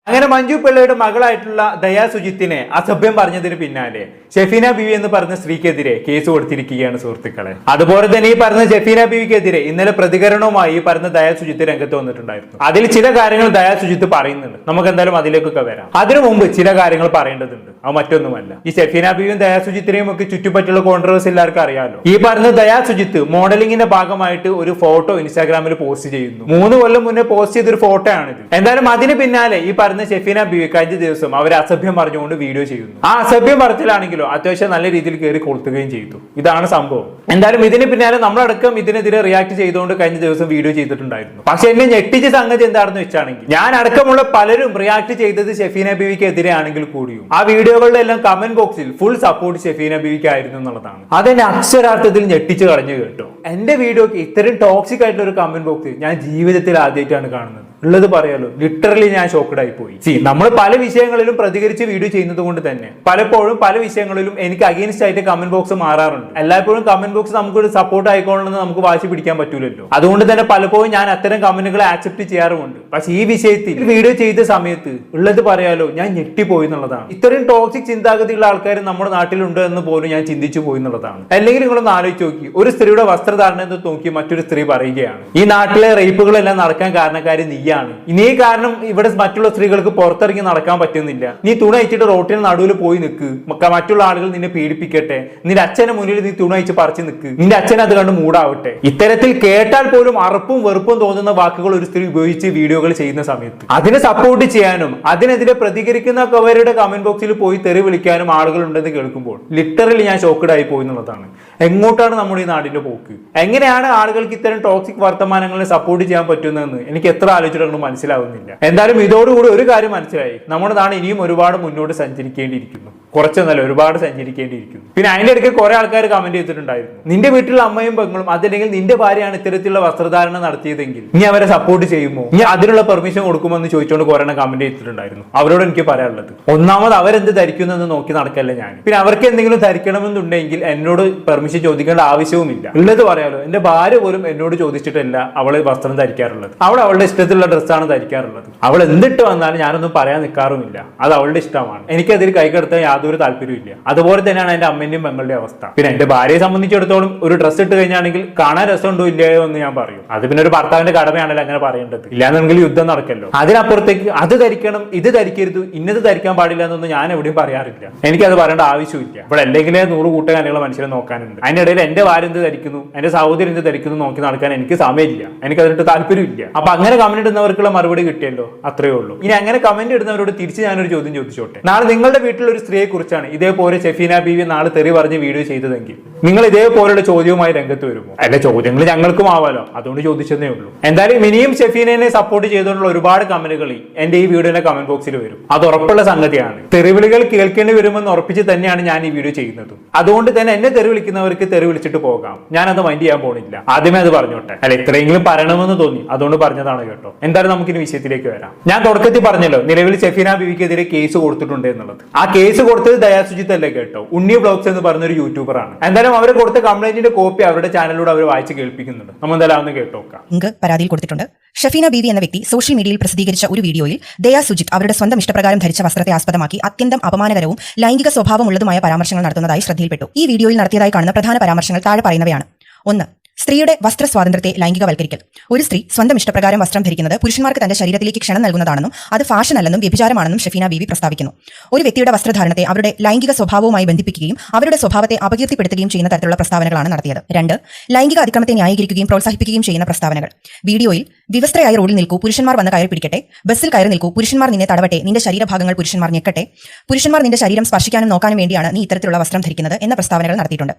അങ്ങനെ മഞ്ജു പിള്ളയുടെ മകളായിട്ടുള്ള ദയാ സുജിത്തിനെ അസഭ്യം പറഞ്ഞതിന് പിന്നാലെ ഷെഫീന ബീവി എന്ന് പറഞ്ഞ സ്ത്രീക്കെതിരെ കേസ് കൊടുത്തിരിക്കുകയാണ് സുഹൃത്തുക്കളെ. അതുപോലെ തന്നെ ഈ പറഞ്ഞ ഷെഫീന ബീവിക്കെതിരെ ഇന്നലെ പ്രതികരണവുമായി ഈ പറഞ്ഞ ദയാ സുജിത്ത് രംഗത്ത് വന്നിട്ടുണ്ടായിരുന്നു. അതിൽ ചില കാര്യങ്ങൾ ദയാ സുജിത്ത് പറയുന്നുണ്ട്. നമുക്ക് എന്തായാലും അതിലേക്കൊക്കെ വരാം. അതിനു മുമ്പ് ചില കാര്യങ്ങൾ പറയേണ്ടതുണ്ട്. അത് മറ്റൊന്നുമല്ല, ഈ ഷെഫീന ബീവിയും ദയാ സുജിത്തിനെയും ഒക്കെ ചുറ്റുപറ്റുള്ള കോൺട്രവേഴ്സി എല്ലാവർക്കും അറിയാലോ. ഈ പറഞ്ഞ ദയാ സുജിത്ത് മോഡലിംഗിന്റെ ഭാഗമായിട്ട് ഒരു ഫോട്ടോ ഇൻസ്റ്റാഗ്രാമിൽ പോസ്റ്റ് ചെയ്യുന്നു. 3 കൊല്ലം മുന്നേ പോസ്റ്റ് ചെയ്തൊരു ഫോട്ടോ ആണിത്. എന്തായാലും അതിന് പിന്നാലെ ഈ പറഞ്ഞ ഷെഫീന ബീവി കഴിഞ്ഞ ദിവസം അവരെ അസഭ്യം പറഞ്ഞുകൊണ്ട് വീഡിയോ ചെയ്യുന്നു. ആ അസഭ്യം പറച്ചിലാണെങ്കിലോ അത്യാവശ്യം നല്ല രീതിയിൽ കയറി കൊളുത്തുകയും ചെയ്തു. ഇതാണ് സംഭവം. എന്തായാലും ഇതിന് പിന്നാലെ നമ്മളടക്കം ഇതിനെതിരെ റിയാക്ട് ചെയ്തുകൊണ്ട് കഴിഞ്ഞ ദിവസം വീഡിയോ ചെയ്തിട്ടുണ്ടായിരുന്നു. പക്ഷെ എന്നെ ഞെട്ടിച്ച സംഗതി എന്താണെന്ന് വെച്ചാണെങ്കിൽ ഞാൻ അടക്കമുള്ള പലരും റിയാക്ട് ചെയ്തത് ഷെഫീന ബീവിക്ക് എതിരെ ആണെങ്കിൽ കൂടിയും ആ വീഡിയോകളുടെ എല്ലാം കമന്റ് ബോക്സിൽ ഫുൾ സപ്പോർട്ട് ഷെഫീന ബീവിക്ക് ആയിരുന്നു എന്നുള്ളതാണ്. അതെന്നെ അക്ഷരാർത്ഥത്തിൽ ഞെട്ടിച്ച് കളഞ്ഞു കേട്ടോ. എന്റെ വീഡിയോക്ക് ഇത്രയും ടോക്സിക് ആയിട്ടുള്ള ഒരു കമന്റ് ബോക്സ് ഞാൻ ജീവിതത്തിൽ ആദ്യമായിട്ടാണ് കാണുന്നത്. ഉള്ളത് പറയാലോ, ലിറ്ററലി ഞാൻ ഷോക്കഡായി പോയി. നമ്മൾ പല വിഷയങ്ങളിലും പ്രതികരിച്ച് വീഡിയോ ചെയ്യുന്നത് കൊണ്ട് തന്നെ പലപ്പോഴും പല വിഷയങ്ങളിലും എനിക്ക് അഗെയിൻസ്റ്റ് ആയിട്ട് കമന്റ് ബോക്സ് മാറാറുണ്ട്. എല്ലായ്പ്പോഴും കമന്റ് ബോക്സ് നമുക്കൊരു സപ്പോർട്ട് ആയിക്കോളണമെന്ന് നമുക്ക് വാശി പിടിക്കാൻ പറ്റൂലല്ലോ. അതുകൊണ്ട് തന്നെ പലപ്പോഴും ഞാൻ അത്തരം കമന്റുകളെ ആക്സെപ്റ്റ് ചെയ്യാറുമുണ്ട്. പക്ഷെ ഈ വിഷയത്തിൽ വീഡിയോ ചെയ്ത സമയത്ത് ഉള്ളത് പറയാലോ, ഞാൻ ഞെട്ടിപ്പോയി എന്നുള്ളതാണ്. ഇത്രയും ടോക്സിക് ചിന്താഗതിയുള്ള ആൾക്കാർ നമ്മുടെ നാട്ടിലുണ്ട് എന്ന് പോലും ഞാൻ ചിന്തിച്ചു പോയി എന്നുള്ളതാണ്. അല്ലെങ്കിൽ നിങ്ങളൊന്ന് ആലോചിച്ച് നോക്കി, ഒരു സ്ത്രീയുടെ വസ്ത്രധാരണം എന്ന് നോക്കി മറ്റൊരു സ്ത്രീ പറയുകയാണ് ഈ നാട്ടിലെ റേപ്പുകളെല്ലാം നടക്കാൻ കാരണക്കാരി നീ. ഇനി കാരണം ഇവിടെ മറ്റുള്ള സ്ത്രീകൾക്ക് പുറത്തിറങ്ങി നടക്കാൻ പറ്റുന്നില്ല. നീ തുണ അയച്ചിട്ട് റോട്ടിന് നടുവിൽ പോയി നിൽക്ക്, മറ്റുള്ള ആളുകൾ നിന്നെ പീഡിപ്പിക്കട്ടെ, നിന്റെ അച്ഛനെ മുന്നിൽ നീ തുണ അയച്ച് പറിച്ച് നിൽക്ക്, നിന്റെ അച്ഛൻ അത് കണ്ട് മൂടാവട്ടെ. ഇത്തരത്തിൽ കേട്ടാൽ പോലും അറപ്പും വെറുപ്പും തോന്നുന്ന വാക്കുകൾ ഒരു സ്ത്രീ ഉപയോഗിച്ച് വീഡിയോകൾ ചെയ്യുന്ന സമയത്ത് അതിനെ സപ്പോർട്ട് ചെയ്യാനും അതിനെതിരെ പ്രതികരിക്കുന്നവരുടെ കമന്റ് ബോക്സിൽ പോയി തെറി വിളിക്കാനും ആളുകൾ ഉണ്ടെന്ന് കേൾക്കുമ്പോൾ ലിറ്ററലി ഞാൻ ഷോക്കഡ് ആയി പോയി എന്നുള്ളതാണ്. എങ്ങോട്ടാണ് നമ്മുടെ ഈ നാടിന്റെ പോക്ക്? എങ്ങനെയാണ് ആളുകൾക്ക് ഇത്തരം ടോക്സിക് വർത്തമാനങ്ങളെ സപ്പോർട്ട് ചെയ്യാൻ പറ്റുന്നതെന്ന് എനിക്ക് എത്ര ആലോചിച്ചിട്ടൊന്നും മനസ്സിലാവുന്നില്ല. എന്തായാലും ഇതോടുകൂടി ഒരു കാര്യം മനസ്സിലായി, നമ്മുടെ നാട് ഇനിയും ഒരുപാട് മുന്നോട്ട് സഞ്ചരിക്കേണ്ടിയിരിക്കുന്നു. കുറച്ചൊന്നല്ല, ഒരുപാട് സഞ്ചരിക്കേണ്ടിയിരിക്കുന്നു. പിന്നെ അതിന്റെ ഇടയ്ക്ക് കുറെ ആൾക്കാർ കമന്റ് ചെയ്തിട്ടുണ്ടായിരുന്നു, നിന്റെ വീട്ടിലുള്ള അമ്മയും പെങ്ങളും അതല്ലെങ്കിൽ നിന്റെ ഭാര്യയാണ് ഇത്തരത്തിലുള്ള വസ്ത്രധാരണം നടത്തിയതെങ്കിൽ നീ അവരെ സപ്പോർട്ട് ചെയ്യുമോ, നീ അതിനുള്ള പെർമിഷൻ കൊടുക്കുമോ എന്ന് ചോദിച്ചുകൊണ്ട് കുറെ കമന്റ് ചെയ്തിട്ടുണ്ടായിരുന്നു. അവരോട് എനിക്ക് പറയാനുള്ളത്, ഒന്നാമത് അവരെന്ത് ധരിക്കുന്നെന്ന് നോക്കി നടക്കല്ല ഞാൻ. പിന്നെ അവർക്ക് എന്തെങ്കിലും ധരിക്കണമെന്നുണ്ടെങ്കിൽ എന്നോട് പെർമിഷൻ ചോദിക്കേണ്ട ആവശ്യവുമില്ല. ഉള്ളത് പറയാലോ, എന്റെ ഭാര്യ പോലും എന്നോട് ചോദിച്ചിട്ടല്ല അവള് വസ്ത്രം ധരിക്കാറുള്ളത്. അവൾ അവളുടെ ഇഷ്ടത്തിലുള്ള ഡ്രസ്സാണ് ധരിക്കാറുള്ളത്. അവൾ എന്തിട്ട് വന്നാലും ഞാനൊന്നും പറയാൻ നിൽക്കാറുമില്ല. അത് അവളുടെ ഇഷ്ടമാണ്. എനിക്കതിൽ കൈകടത്താൻ യാതൊരു താല്പര്യമില്ല. അതുപോലെ തന്നെയാണ് എന്റെ അമ്മന്റെയും പെങ്ങളുടെയും അവസ്ഥ. പിന്നെ എന്റെ ഭാര്യയെ സംബന്ധിച്ചിടത്തോളം ഒരു ഡ്രസ്സ് ഇട്ട് കഴിഞ്ഞാണെങ്കിൽ കാണാൻ രസമുണ്ടോ ഇല്ലയോ എന്ന് ഞാൻ പറയും. അത് പിന്നെ ഒരു ഭർത്താവിന്റെ കടമയാണല്ലോ അങ്ങനെ പറയേണ്ടത്. ഇല്ലാന്നെങ്കിൽ യുദ്ധം നടക്കല്ലോ. അതിനപ്പുറത്തേക്ക് അത് ധരിക്കണം, ഇത് ധരിക്കരുത്, ഇന്നത് ധരിക്കാൻ പാടില്ല എന്നൊന്നും ഞാൻ എവിടെയും പറയാറില്ല. എനിക്കത് പറയേണ്ട ആവശ്യമില്ല. ഇവിടെ അല്ലെങ്കിലേ 100 കൂട്ടുകാരികളെ മനുഷ്യരെ നോക്കാനുണ്ട്. അതിനിടയിൽ എന്റെ ഭാര്യ എന്ത് ധരിക്കുന്നു, എന്റെ സഹോദരി എന്ത് ധരിക്കുന്നു നോക്കി നടക്കാൻ എനിക്ക് സമയമില്ല. എനിക്ക് അതിട്ട് താല്പര്യമില്ല. അപ്പൊ അങ്ങനെ കമന്റ് ഇടുന്നവർക്കുള്ള മറുപടി കിട്ടിയല്ലോ, അത്രയേ ഉള്ളൂ. ഇനി അങ്ങനെ കമന്റ് ഇടുന്നവരോട് തിരിച്ച് ഞാനൊരു ചോദ്യം ചോദിച്ചോട്ടെ. നാളെ നിങ്ങളുടെ വീട്ടിലുള്ള ഒരു സ്ത്രീയെ കുറിച്ചാണ് ഇതേപോലെ ഷെഫീന ബീവി നാളെ തെറി പറഞ്ഞ് വീഡിയോ ചെയ്തതെങ്കിൽ നിങ്ങൾ ഇതേപോലുള്ള ചോദ്യവുമായി രംഗത്ത് വരുമോ? അല്ല, ചോദ്യങ്ങൾ ഞങ്ങൾക്കും ആവാലോ, അതുകൊണ്ട് ചോദിച്ചതേ ഉള്ളൂ. എന്തായാലും ഇനിയും ഷെഫീനെ സപ്പോർട്ട് ചെയ്തുകൊണ്ടുള്ള ഒരുപാട് കമന്റുകൾ എന്റെ ഈ വീഡിയോയുടെ കമന്റ് ബോക്സിൽ വരും. അത് ഉറപ്പുള്ള സംഗതിയാണ്. തെറിവിളികൾ കേൾക്കേണ്ടി വരുമെന്ന് ഉറപ്പിച്ച് തന്നെയാണ് ഞാൻ ഈ വീഡിയോ ചെയ്യുന്നത്. അതുകൊണ്ട് തന്നെ എന്നെ തെറി വിളിക്കുന്നവർക്ക് തെറി വിളിച്ചിട്ട് പോകാം. ഞാനത് മൈൻഡ് ചെയ്യാൻ പോണില്ല. ആദ്യമേ അത് പറഞ്ഞോട്ടെ. അല്ല, ഇത്രയെങ്കിലും പറയണമെന്ന് തോന്നി, അതുകൊണ്ട് പറഞ്ഞതാണ് കേട്ടോ. എന്തായാലും നമുക്കിനി വിഷയത്തിലേക്ക് വരാം. ഞാൻ തുടക്കത്തിൽ പറഞ്ഞല്ലോ, നിലവിൽ ഷെഫീന ബീവിക്കെതിരെ കേസ് കൊടുത്തിട്ടുണ്ട് എന്നുള്ളത്. ആ കേസ് കൊടുത്തത് ദയാ സുജിത്ത് അല്ലേ കേട്ടോ, ഉണ്ണി ബ്ലോഗ്സ് എന്ന് പറഞ്ഞൊരു യൂട്യൂബറാണ്. എന്തായാലും അവർ കൊടുത്ത കംപ്ലൈന്റിന്റെ കോപ്പി അവരുടെ ചാനലിലൂടെ അവർ വായിച്ച് കേൾപ്പിക്കുന്നുണ്ട്. നമ്മൾ എന്തായാലും ഒന്ന് കേട്ടോക്കാം. പരാതിയിൽ കൊടുത്തിട്ടുണ്ട്. ഷെഫീന ബീവി എന്ന വ്യക്തി സോഷ്യൽ മീഡിയയിൽ പ്രസിദ്ധീകരിച്ച ഒരു വീഡിയോയിൽ ദയാ സുജിത്ത് അവരുടെ സ്വന്തം ഇഷ്ടപ്രകാരം ധരിച്ച വസ്ത്രത്തെ ആസ്പദമാക്കി അത്യന്തം അപമാനകരവും ലൈംഗിക സ്വഭാവമുള്ളതുമായ പരാമർശങ്ങൾ നടത്തുന്നതായി ശ്രദ്ധയിൽപ്പെട്ടു. ഈ വീഡിയോയിൽ നടത്തിയതായി കാണുന്ന പ്രധാന പരാമർശങ്ങൾ താഴെ പറയുന്നവയാണ്. 1. സ്ത്രീയുടെ വസ്ത്ര സ്വാതന്ത്ര്യത്തെ ലൈംഗികവൽക്കരിക്കൽ. ഒരു സ്ത്രീ സ്വന്തം ഇഷ്ടപ്രകാരം വസ്ത്രം ധരിക്കുന്നത് പുരുഷന്മാർക്ക് തന്റെ ശരീരത്തിലേക്ക് ക്ഷണം നൽകുന്നതാണെന്നും അത് ഫാഷൻ അല്ലെന്നും വ്യഭിചാരമാണെന്നും ഷെഫീന ബീവി പ്രസ്താവിക്കുന്നു. ഒരു വ്യക്തിയുടെ വസ്ത്രധാരണത്തെ അവരുടെ ലൈംഗിക സ്വഭാവവുമായി ബന്ധിപ്പിക്കുകയും അവരുടെ സ്വഭാവത്തെ അപകീർത്തിപ്പെടുത്തുകയും ചെയ്യുന്ന തരത്തിലുള്ള പ്രസ്താവനകളാണ് നടത്തിയത്. 2. ലൈംഗിക അതിക്രമത്തെ ന്യായീകരിക്കുകയും പ്രോത്സാഹിപ്പിക്കുകയും ചെയ്യുന്ന പ്രസ്താവനകൾ. വീഡിയോയിൽ വിവസ്ത്രയായി റോഡിൽ നിൽക്കൂ, പുരുഷന്മാർ വന്ന് കയറി പിടിക്കട്ടെ, ബസ്സിൽ കയറി നിൽക്കൂ, പുരുഷന്മാർ നിന്നെ തടവട്ടെ, നിന്റെ ശരീരഭാഗങ്ങൾ പുരുഷന്മാർ ഞെക്കട്ടെ, പുരുഷന്മാർ നിന്റെ ശരീരം സ്പർശിക്കാനും നോക്കാനും വേണ്ടിയാണ് നീ ഇത്തരത്തിലുള്ള വസ്ത്രം ധരിക്കുന്നത് എന്ന പ്രസ്താവനകൾ നടത്തിയിട്ടുണ്ട്.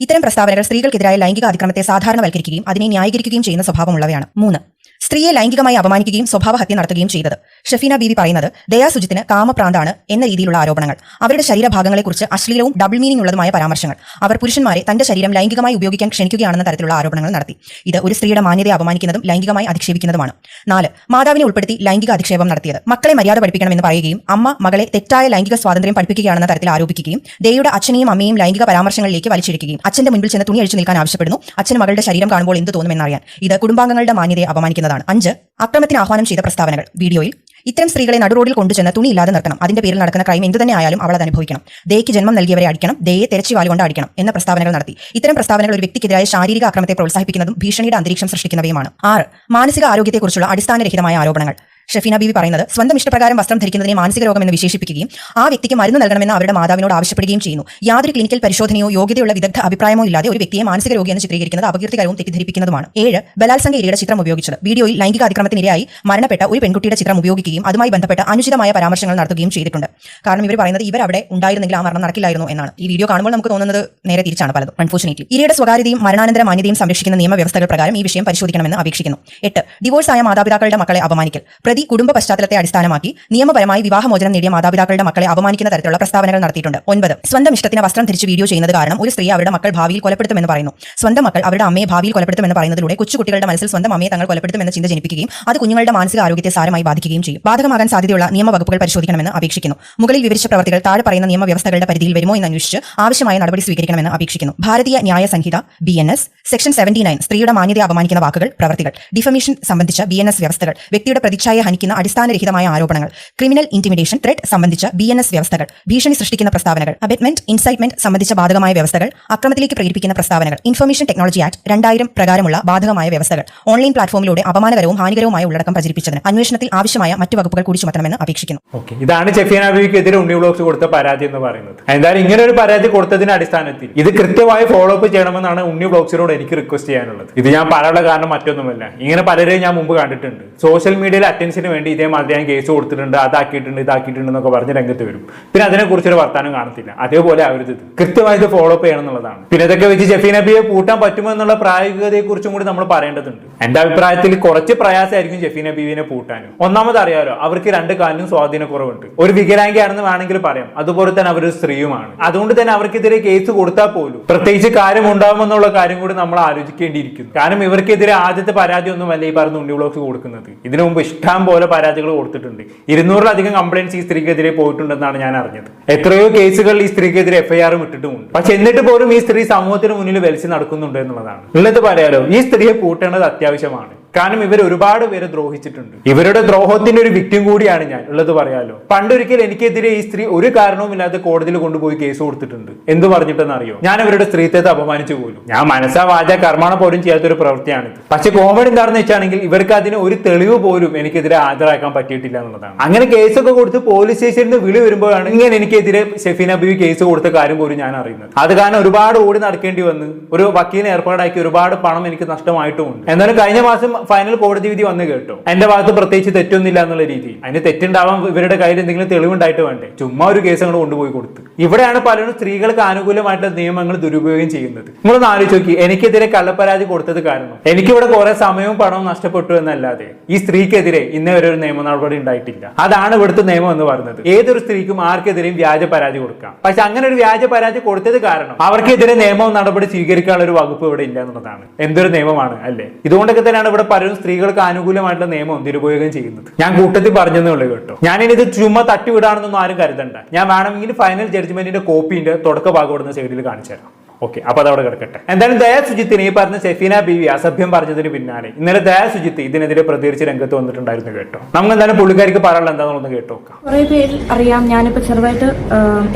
ഇത്തരം പ്രസ്താവനകൾ സ്ത്രീകൾക്കെതിരായ ലൈംഗിക അതിക്രമത്തെ സാധാരണവൽക്കരിക്കുകയും അതിനെ ന്യായീകരിക്കുകയും ചെയ്യുന്ന സ്വഭാവമുള്ളവയാണ്. 3. സ്ത്രീയെ ലൈംഗികമായി അപമാനിക്കുകയും സ്വഭാവഹത്യ നടത്തുകയും ചെയ്തത്. ഷെഫീന ബീവി പറയുന്നത് ദയാ സുജിത്തിന് കാമപ്രാന്താണ് എന്ന രീതിയിലുള്ള ആരോപണങ്ങൾ, അവരുടെ ശരീരഭാഗങ്ങളെക്കുറിച്ച് അശ്ലീലവും ഡബിൾ മീനിംഗ് ഉള്ളതുമായ പരാമർശങ്ങൾ, അവർ പുരുഷന്മാരെ തന്റെ ശരീരം ലൈംഗികമായി ഉപയോഗിക്കാൻ ക്ഷണിക്കുകയാണെന്ന തരത്തിലുള്ള ആരോപണങ്ങൾ നടത്തി. ഇത് ഒരു സ്ത്രീയുടെ മാന്യതയെ അപമാനിക്കുന്നതും ലൈംഗികമായി അധിക്ഷേപിക്കുന്നതുമാണ്. 4. മാതാവിനെ ഉൾപ്പെടുത്തി ലൈംഗിക അധിക്ഷേപം നടത്തിയത്. മക്കളെ മര്യാദ പഠിപ്പിക്കണമെന്ന് പറയുകയും അമ്മ മകളെ തെറ്റായ ലൈംഗിക സ്വാതന്ത്ര്യം പഠിപ്പിക്കുകയാണെന്ന തരത്തിൽ ആരോപിക്കുകയും ദയയുടെ അച്ഛനെയും അമ്മയും ലൈംഗിക പരാമർശങ്ങളിലേക്ക് വലിച്ചിരിക്കുകയും അച്ഛന്റെ മുൻപിൽ ചെന്ന് തുണി അഴിച്ചു നിൽക്കാൻ ആവശ്യപ്പെടുന്നു. അച്ഛന് മകളുടെ ശരീരം കാണുമ്പോൾ എന്ത് തോന്നുമെന്നറിയാൻ. ഇത് കുടുംബാംഗങ്ങളുടെ മാന്യതയെ അപമാനിക്കുന്നതാണ്. എന്നതാണ്. 5. അക്രമത്തിന് ആഹ്വാനം ചെയ്ത പ്രസ്താവനകൾ. വീഡിയോയിൽ ഇത്തരം സ്ത്രീകളെ നടുറോഡിൽ കൊണ്ടുചെന്ന് തുണിയില്ലാതെ നിർത്തണം, അതിന്റെ പേരിൽ നടക്കുന്ന ക്രൈം എന്തുതന്നെ ആയാലും അവൾ അത് അനുഭവിക്കണം, ദയയ്ക്ക് ജന്മം നൽകിയവരെ അടിക്കണം, ദയയെ തെരച്ചിവാലുകൊണ്ട് അടിക്കണം എന്ന പ്രസ്താവനകൾ നടത്തി. ഇത്തരം പ്രസ്താവനകൾ ഒരു വ്യക്തിക്കെതിരായ ശാരീരിക അക്രമത്തെ പ്രോത്സാഹിപ്പിക്കുന്നതും ഭീഷണിയുടെ അന്തരീക്ഷം സൃഷ്ടിക്കുന്നവയുമാണ്. 6. മാനസിക ആരോഗ്യത്തെക്കുറിച്ചുള്ള അടിസ്ഥാനരഹിതമായ ആരോപണങ്ങൾ. ഷെഫീന ബീവി പറയുന്നത് സ്വന്തം ഇഷ്ടപ്രകാരം വസ്ത്രം ധരിക്കുന്നതിനെ മാനസിക രോഗമെന്ന് വിശേഷിപ്പിക്കുകയും ആ വ്യക്തിക്ക് മരുന്ന് നൽകണമെന്ന് അവരുടെ മാതാവിനോട് ആവശ്യപ്പെടുകയും ചെയ്യുന്നു. യാതൊരു ക്ലിനിക്കൽ പരിശോധനയോ യോഗ്യതയുള്ള വിദഗ്ധ അഭിപ്രായമോ ഇല്ലാതെ ഒരു വ്യക്തിയെ മാനസിക രോഗിയെന്ന് ചിത്രീകരിക്കുന്നത് അപകീർത്തികരവും തെറ്റിദ്ധരിപ്പിക്കുന്നതുമാണ്. 7. ബലാത്സംഗ ഇരയുടെ ചിത്രം ഉപയോഗിച്ചത്. വീഡിയോയിൽ ലൈംഗിക അതിക്രമത്തിനിരയായി മരണപ്പെട്ട ഒരു പെൺകുട്ടിയുടെ ചിത്രം ഉപയോഗിക്കുകയും അതുമായി ബന്ധപ്പെട്ട അനുചിതമായ പരാമർശങ്ങൾ നടത്തുകയും ചെയ്തിട്ടുണ്ട്. കാരണം ഇവർ പറയുന്നത് ഇവർ അവിടെ ഉണ്ടായിരുന്നെങ്കിൽ ആ മരണം നടക്കില്ലായിരുന്നു എന്നാണ്. ഈ വീഡിയോ കാണുമ്പോൾ നമുക്ക് തോന്നുന്നത് നേരെ തിരിച്ചാണ് പലതും. അൺഫോർച്ചുനേറ്റ്ലി ഇരയുടെ സ്വകാര്യതയും മരണാനന്തര മാന്യതയും സംരക്ഷിക്കുന്ന നിയമവ്യവസ്ഥകൾ പ്രകാരം ഈ വിഷയം പരിശോധിക്കണമെന്ന് അപേക്ഷിക്കുന്നു. 8. ഡിവോഴ്സായ മാതാപിതാക്കളുടെ മക്കളെ അപമാനിക്കൽ. പ്രതി കുടുംബ പശ്ചാത്തലത്തെ അടിസ്ഥാനമാക്കി നിയമപരമായി വിവാഹമോചനം നേടിയ മാതാപിതാക്കളുടെ മക്കളെ അപമാനിക്കുന്ന തരത്തിലുള്ള പ്രസ്താവനകൾ നടത്തിയിട്ടുണ്ട്. 9. സ്വന്തം ഇഷ്ടത്തിന് വസ്ത്രം ധരിച്ച് വീഡിയോ ചെയ്യുന്നത് കാരണം ഒരു സ്ത്രീ അവരുടെ മക്കൾ ഭാവിയിൽ കൊലപ്പെടുത്തുമെന്ന് പറയുന്നു. സ്വന്തം മക്കൾ അവരുടെ അമ്മയെ ഭാവിയിൽ കൊലപ്പെടുത്തുമെന്ന് പറയുന്നതിലൂടെ കൊച്ചുകുട്ടികളുടെ മനസ്സിൽ സ്വന്തം അമ്മയെ തങ്ങൾ കൊലപ്പെടുത്തുമെന്ന ചിന്ത ജനിപ്പിക്കുകയും അത് കുഞ്ഞുങ്ങളുടെ മാനസിക ആരോഗ്യത്തെ സാരമായി ബാധിക്കുകയും ചെയ്യും. ബാധകമാകാൻ സാധ്യതയുള്ള നിയമവകുപ്പുകൾ പരിശോധിക്കണമെന്ന് അപേക്ഷിക്കുന്നു. മുകളിൽ വിവരിച്ച പ്രവർത്തികൾ താഴെ പറയുന്ന നിയമവ്യവസ്ഥകളുടെ പരിധിയിൽ വരുമോ എന്ന് അന്വേഷിച്ച് ആവശ്യമായ നടപടി സ്വീകരിക്കണമെന്ന് അപേക്ഷിക്കുന്നു. ഭാരതീയ ന്യായ സംഹിത BNS സെക്ഷൻ 79 സ്ത്രീയുടെ മാന്യതയെ അപമാനിക്കുന്ന വാക്കുകൾ, പ്രവർത്തികൾ. ഡിഫമേഷൻ സംബന്ധിച്ച BNS വ്യവസ്ഥകൾ. വ്യക്തിയുടെ പ്രതിച്ഛായയെ ഹനിക്കുന്ന അടിസ്ഥാനരഹിതമായ ആരോപണങ്ങൾ. ക്രിമിനൽ ഇന്റിമിഡേഷൻ ത്രെറ്റ് സംബന്ധിച്ച BNS വ്യവസ്ഥകൾ. ഭീഷണി സൃഷ്ടിക്കുന്ന പ്രസ്താവനകൾ. അബെറ്റ്മെന്റ് ഇൻസൈറ്റ്മെന്റ് സംബന്ധിച്ച ബാധകമായ വ്യവസ്ഥകൾ. അക്രമത്തിലേക്ക് പ്രേരിപ്പിക്കുന്ന പ്രസ്താവനകൾ. ഇൻഫർമേഷൻ ടെക്നോളജി ആക്ട് 2000 പ്രകാരമുള്ള ബാധകമായ വ്യവസ്ഥകൾ. ഓൺലൈൻ പ്ലാറ്റ്ഫോമിലൂടെ അപമാനകരവും ഹാനികരവുമായ ഉള്ളടക്കം പ്രചരിപ്പിച്ചതിന് അന്വേഷണത്തിൽ ആവശ്യമായ മറ്റു വകുപ്പുകൾ കൂടി ചുമത്തണമെന്ന് അപേക്ഷിക്കുന്നു. ഇതാണ് ഷെഫീന ബീവിക്കെതിരെ ഉണ്ണി വ്ലോഗ്സ് കൊടുത്ത പരാതി എന്ന് പറയുന്നത്. എന്തായാലും ഇങ്ങനെ ഒരു പരാതി കൊടുത്തതിന്റെ അടിസ്ഥാനത്തിൽ ഇത് കൃത്യമായി ഫോളോ അപ്പ് ചെയ്യണമെന്നാണ് ഉണ്ണി വ്ലോഗ്സിനോട് എനിക്ക് റിക്വസ്റ്റ് ചെയ്യാനുള്ളത്. ഇത് ഞാൻ പറയാനുള്ള കാരണം മറ്റൊന്നുമല്ല, ഇങ്ങനെ പലരെയും ഞാൻ മുമ്പ് കണ്ടിട്ടുണ്ട്. സോഷ്യൽ മീഡിയയിൽ അറ്റൻഷന് വേണ്ടി ഇതേമാതിരി ഞാൻ കേസ് കൊടുത്തിട്ടുണ്ട്, അതാക്കിയിട്ടുണ്ട്, ഇതാക്കിയിട്ടുണ്ട് എന്നൊക്കെ പറഞ്ഞ് രംഗത്ത് വരും. പിന്നെ അതിനെക്കുറിച്ചൊരു വർത്താനം കാണത്തില്ല. അതേപോലെ അവരിത് കൃത്യമായി ഇത് ഫോളോ അപ്പ് ചെയ്യണം എന്നുള്ളതാണ്. പിന്നെ ഇതൊക്കെ വെച്ച് ഷെഫീന ബീവിയെ പൂട്ടാൻ പറ്റുമോ എന്നുള്ള പ്രായോഗികതയെ കുറിച്ചും കൂടി നമ്മൾ പറയേണ്ടതുണ്ട്. എന്റെ അഭിപ്രായത്തിൽ കുറച്ച് പ്രയാസമായിരിക്കും ഷെഫീന ബീവിനെ പൂട്ടാനും. ഒന്നാമത് അറിയാലോ, അവർക്ക് 2 കാലിനും സ്വാധീനക്കുറവുണ്ട്. ഒരു വികലാംഗിയാണെന്ന് വേണമെങ്കിൽ പറയാം, അതുപോലെ തന്നെ അവരൊരു സ്ത്രീയുമാണ്. അതുകൊണ്ട് തന്നെ അവർക്കെതിരെ കേസ് കൊടുത്താൽ പോലും പ്രത്യേകിച്ച് കാര്യം ഉണ്ടാവുമെന്നുള്ള കാര്യം കൂടി നമ്മൾ ആലോചിക്കേണ്ടിയിരിക്കുന്നു. കാരണം ഇവർക്കെതിരെ ആദ്യത്തെ പരാതി ഒന്നുമല്ല ഈ പറഞ്ഞ ഉണ്ണി വ്ലോഗ്സ് കൊടുക്കുന്നത്. ഇതിനു മുമ്പ് ഇഷ്ടം പോലെ പരാതികൾ കൊടുത്തിട്ടുണ്ട്. 200-ലധികം കംപ്ലൈന്റ്സ് ഈ സ്ത്രീക്കെതിരെ പോയിട്ടുണ്ടെന്നാണ് ഞാൻ അറിഞ്ഞത്. എത്രയോ കേസുകൾ ഈ സ്ത്രീക്കെതിരെ FIR ഇട്ടിട്ടുമുണ്ട്. പക്ഷെ എന്നിട്ട് പോലും ഈ സ്ത്രീ സമൂഹത്തിന് മുന്നിൽ വലിച്ചു നടക്കുന്നുണ്ട് എന്നുള്ളതാണ്. ഉള്ളത് പറയാലോ, ഈ സ്ത്രീയെ പൂട്ടേണ്ടത് അത്യാവശ്യമാണ്. കാരണം ഇവർ ഒരുപാട് പേരെ ദ്രോഹിച്ചിട്ടുണ്ട്. ഇവരുടെ ദ്രോഹത്തിന്റെ ഒരു വിക്ടിം കൂടിയാണ് ഞാൻ, ഉള്ളത് പറയാലോ. പണ്ടൊരിക്കൽ എനിക്കെതിരെ ഈ സ്ത്രീ ഒരു കാരണവുമില്ലാതെ കോടതിയിൽ കൊണ്ടുപോയി കേസ് കൊടുത്തിട്ടുണ്ട്. എന്ത് പറഞ്ഞിട്ടെന്ന് അറിയോ? ഞാൻ അവരുടെ സ്ത്രീത്വത്തെ അപമാനിച്ചു പോലും. ഞാൻ മനസ്സാ വാച കർമ്മണ പോലും ചെയ്യാത്തൊരു പ്രവൃത്തിയാണിത്. പക്ഷെ കോമഡി എന്താണെന്ന് വെച്ചാണെങ്കിൽ ഇവർക്ക് അതിന് ഒരു തെളിവ് പോലും എനിക്കെതിരെ ഹാജരാക്കാൻ പറ്റിയിട്ടില്ല എന്നുള്ളതാണ്. അങ്ങനെ കേസൊക്കെ കൊടുത്ത് പോലീസ് സ്റ്റേഷനിൽ നിന്ന് വിളി വരുമ്പോഴാണ് ഇങ്ങനെ എനിക്കെതിരെ ഷെഫീന ബീവി കേസ് കൊടുത്ത കാര്യം പോലും ഞാൻ അറിയുന്നത്. അത് കാരണം ഒരുപാട് ഓടി നടക്കേണ്ടി വന്ന് ഒരു വക്കീലിനെ ഏർപ്പാടാക്കി ഒരുപാട് പണം എനിക്ക് നഷ്ടമായിട്ടുമുണ്ട്. എന്നാലും കഴിഞ്ഞ മാസം ഫൈനൽ കോടതി വിധി വന്ന് കേട്ടോ. എന്റെ ഭാഗത്ത് പ്രത്യേകിച്ച് തെറ്റൊന്നുമില്ല എന്നുള്ള രീതിയിൽ. അതിന് തെറ്റുണ്ടാവാൻ ഇവരുടെ കയ്യിൽ എന്തെങ്കിലും തെളിവുണ്ടായിട്ട് വേണ്ടേ? ചുമ്മാ ഒരു കേസ് അങ്ങോട്ട് കൊണ്ടുപോയി കൊടുത്തു. ഇവിടെയാണ് പലരും സ്ത്രീകൾക്ക് അനുകൂലമായിട്ടുള്ള നിയമങ്ങൾ ദുരുപയോഗം ചെയ്യുന്നത്. നിങ്ങളൊന്ന് ആലോചിച്ച് നോക്കി, എനിക്കെതിരെ കള്ളപ്പരാതി കൊടുത്തത് കാരണം എനിക്കിവിടെ കുറെ സമയവും പണവും നഷ്ടപ്പെട്ടു എന്നല്ലാതെ ഈ സ്ത്രീക്കെതിരെ ഇന്നേ വരെ ഒരു നിയമ നടപടി ഉണ്ടായിട്ടില്ല. അതാണ് ഇവിടുത്തെ നിയമം എന്ന് പറയുന്നത്. ഏതൊരു സ്ത്രീക്കും ആർക്കെതിരെയും വ്യാജ പരാതി കൊടുക്കാം. പക്ഷെ അങ്ങനെ ഒരു വ്യാജ പരാതി കൊടുത്തത് കാരണം അവർക്കെതിരെ നിയമവും നടപടി സ്വീകരിക്കാനുള്ള ഒരു വകുപ്പ് ഇവിടെ ഇല്ല എന്നുള്ളതാണ്. എന്തൊരു നിയമമാണ് അല്ലേ? ഇതുകൊണ്ടൊക്കെ തന്നെയാണ് ഇവിടെ പലരും സ്ത്രീകൾക്ക് അനുകൂലമായിട്ടുള്ള നിയമം ദുരുപയോഗം ചെയ്യുന്നത്. ഞാൻ കൂട്ടത്തിൽ പറഞ്ഞതേ ഉള്ളൂ കേട്ടോ. ഞാനിത് ചുമ്മാ തട്ടിവിടാണെന്നൊന്നും ആരും കരുതണ്ട. ഞാൻ വേണമെങ്കിൽ ഫൈനൽ ജഡ്ജ്മെന്റിന്റെ കോപ്പിന്റെ തുടക്ക ഭാഗം ഇടുന്ന സൈഡിൽ കാണിച്ചു തരാം. ഓക്കെ, അപ്പൊ അതവിടെ കിടക്കട്ടെ. എന്തായാലും ദയാ സുജിത്തിന് ഈ പറഞ്ഞ ഷെഫീന ബീവി അസഭ്യം പറഞ്ഞതിന് പിന്നാലെ ഇന്നലെ ദയാ സുജിത്ത് ഇതിനെതിരെ പ്രതികരിച്ച് രംഗത്ത് വന്നിട്ടുണ്ടായിരുന്നു കേട്ടോ. നമുക്ക് എന്തായാലും പുള്ളിക്കാരിക്ക് പറയാനുള്ള എന്താണെന്നൊന്ന് കേട്ടോ. കുറെ പേര് അറിയാം, ഞാനിപ്പോ ചെറുതായിട്ട്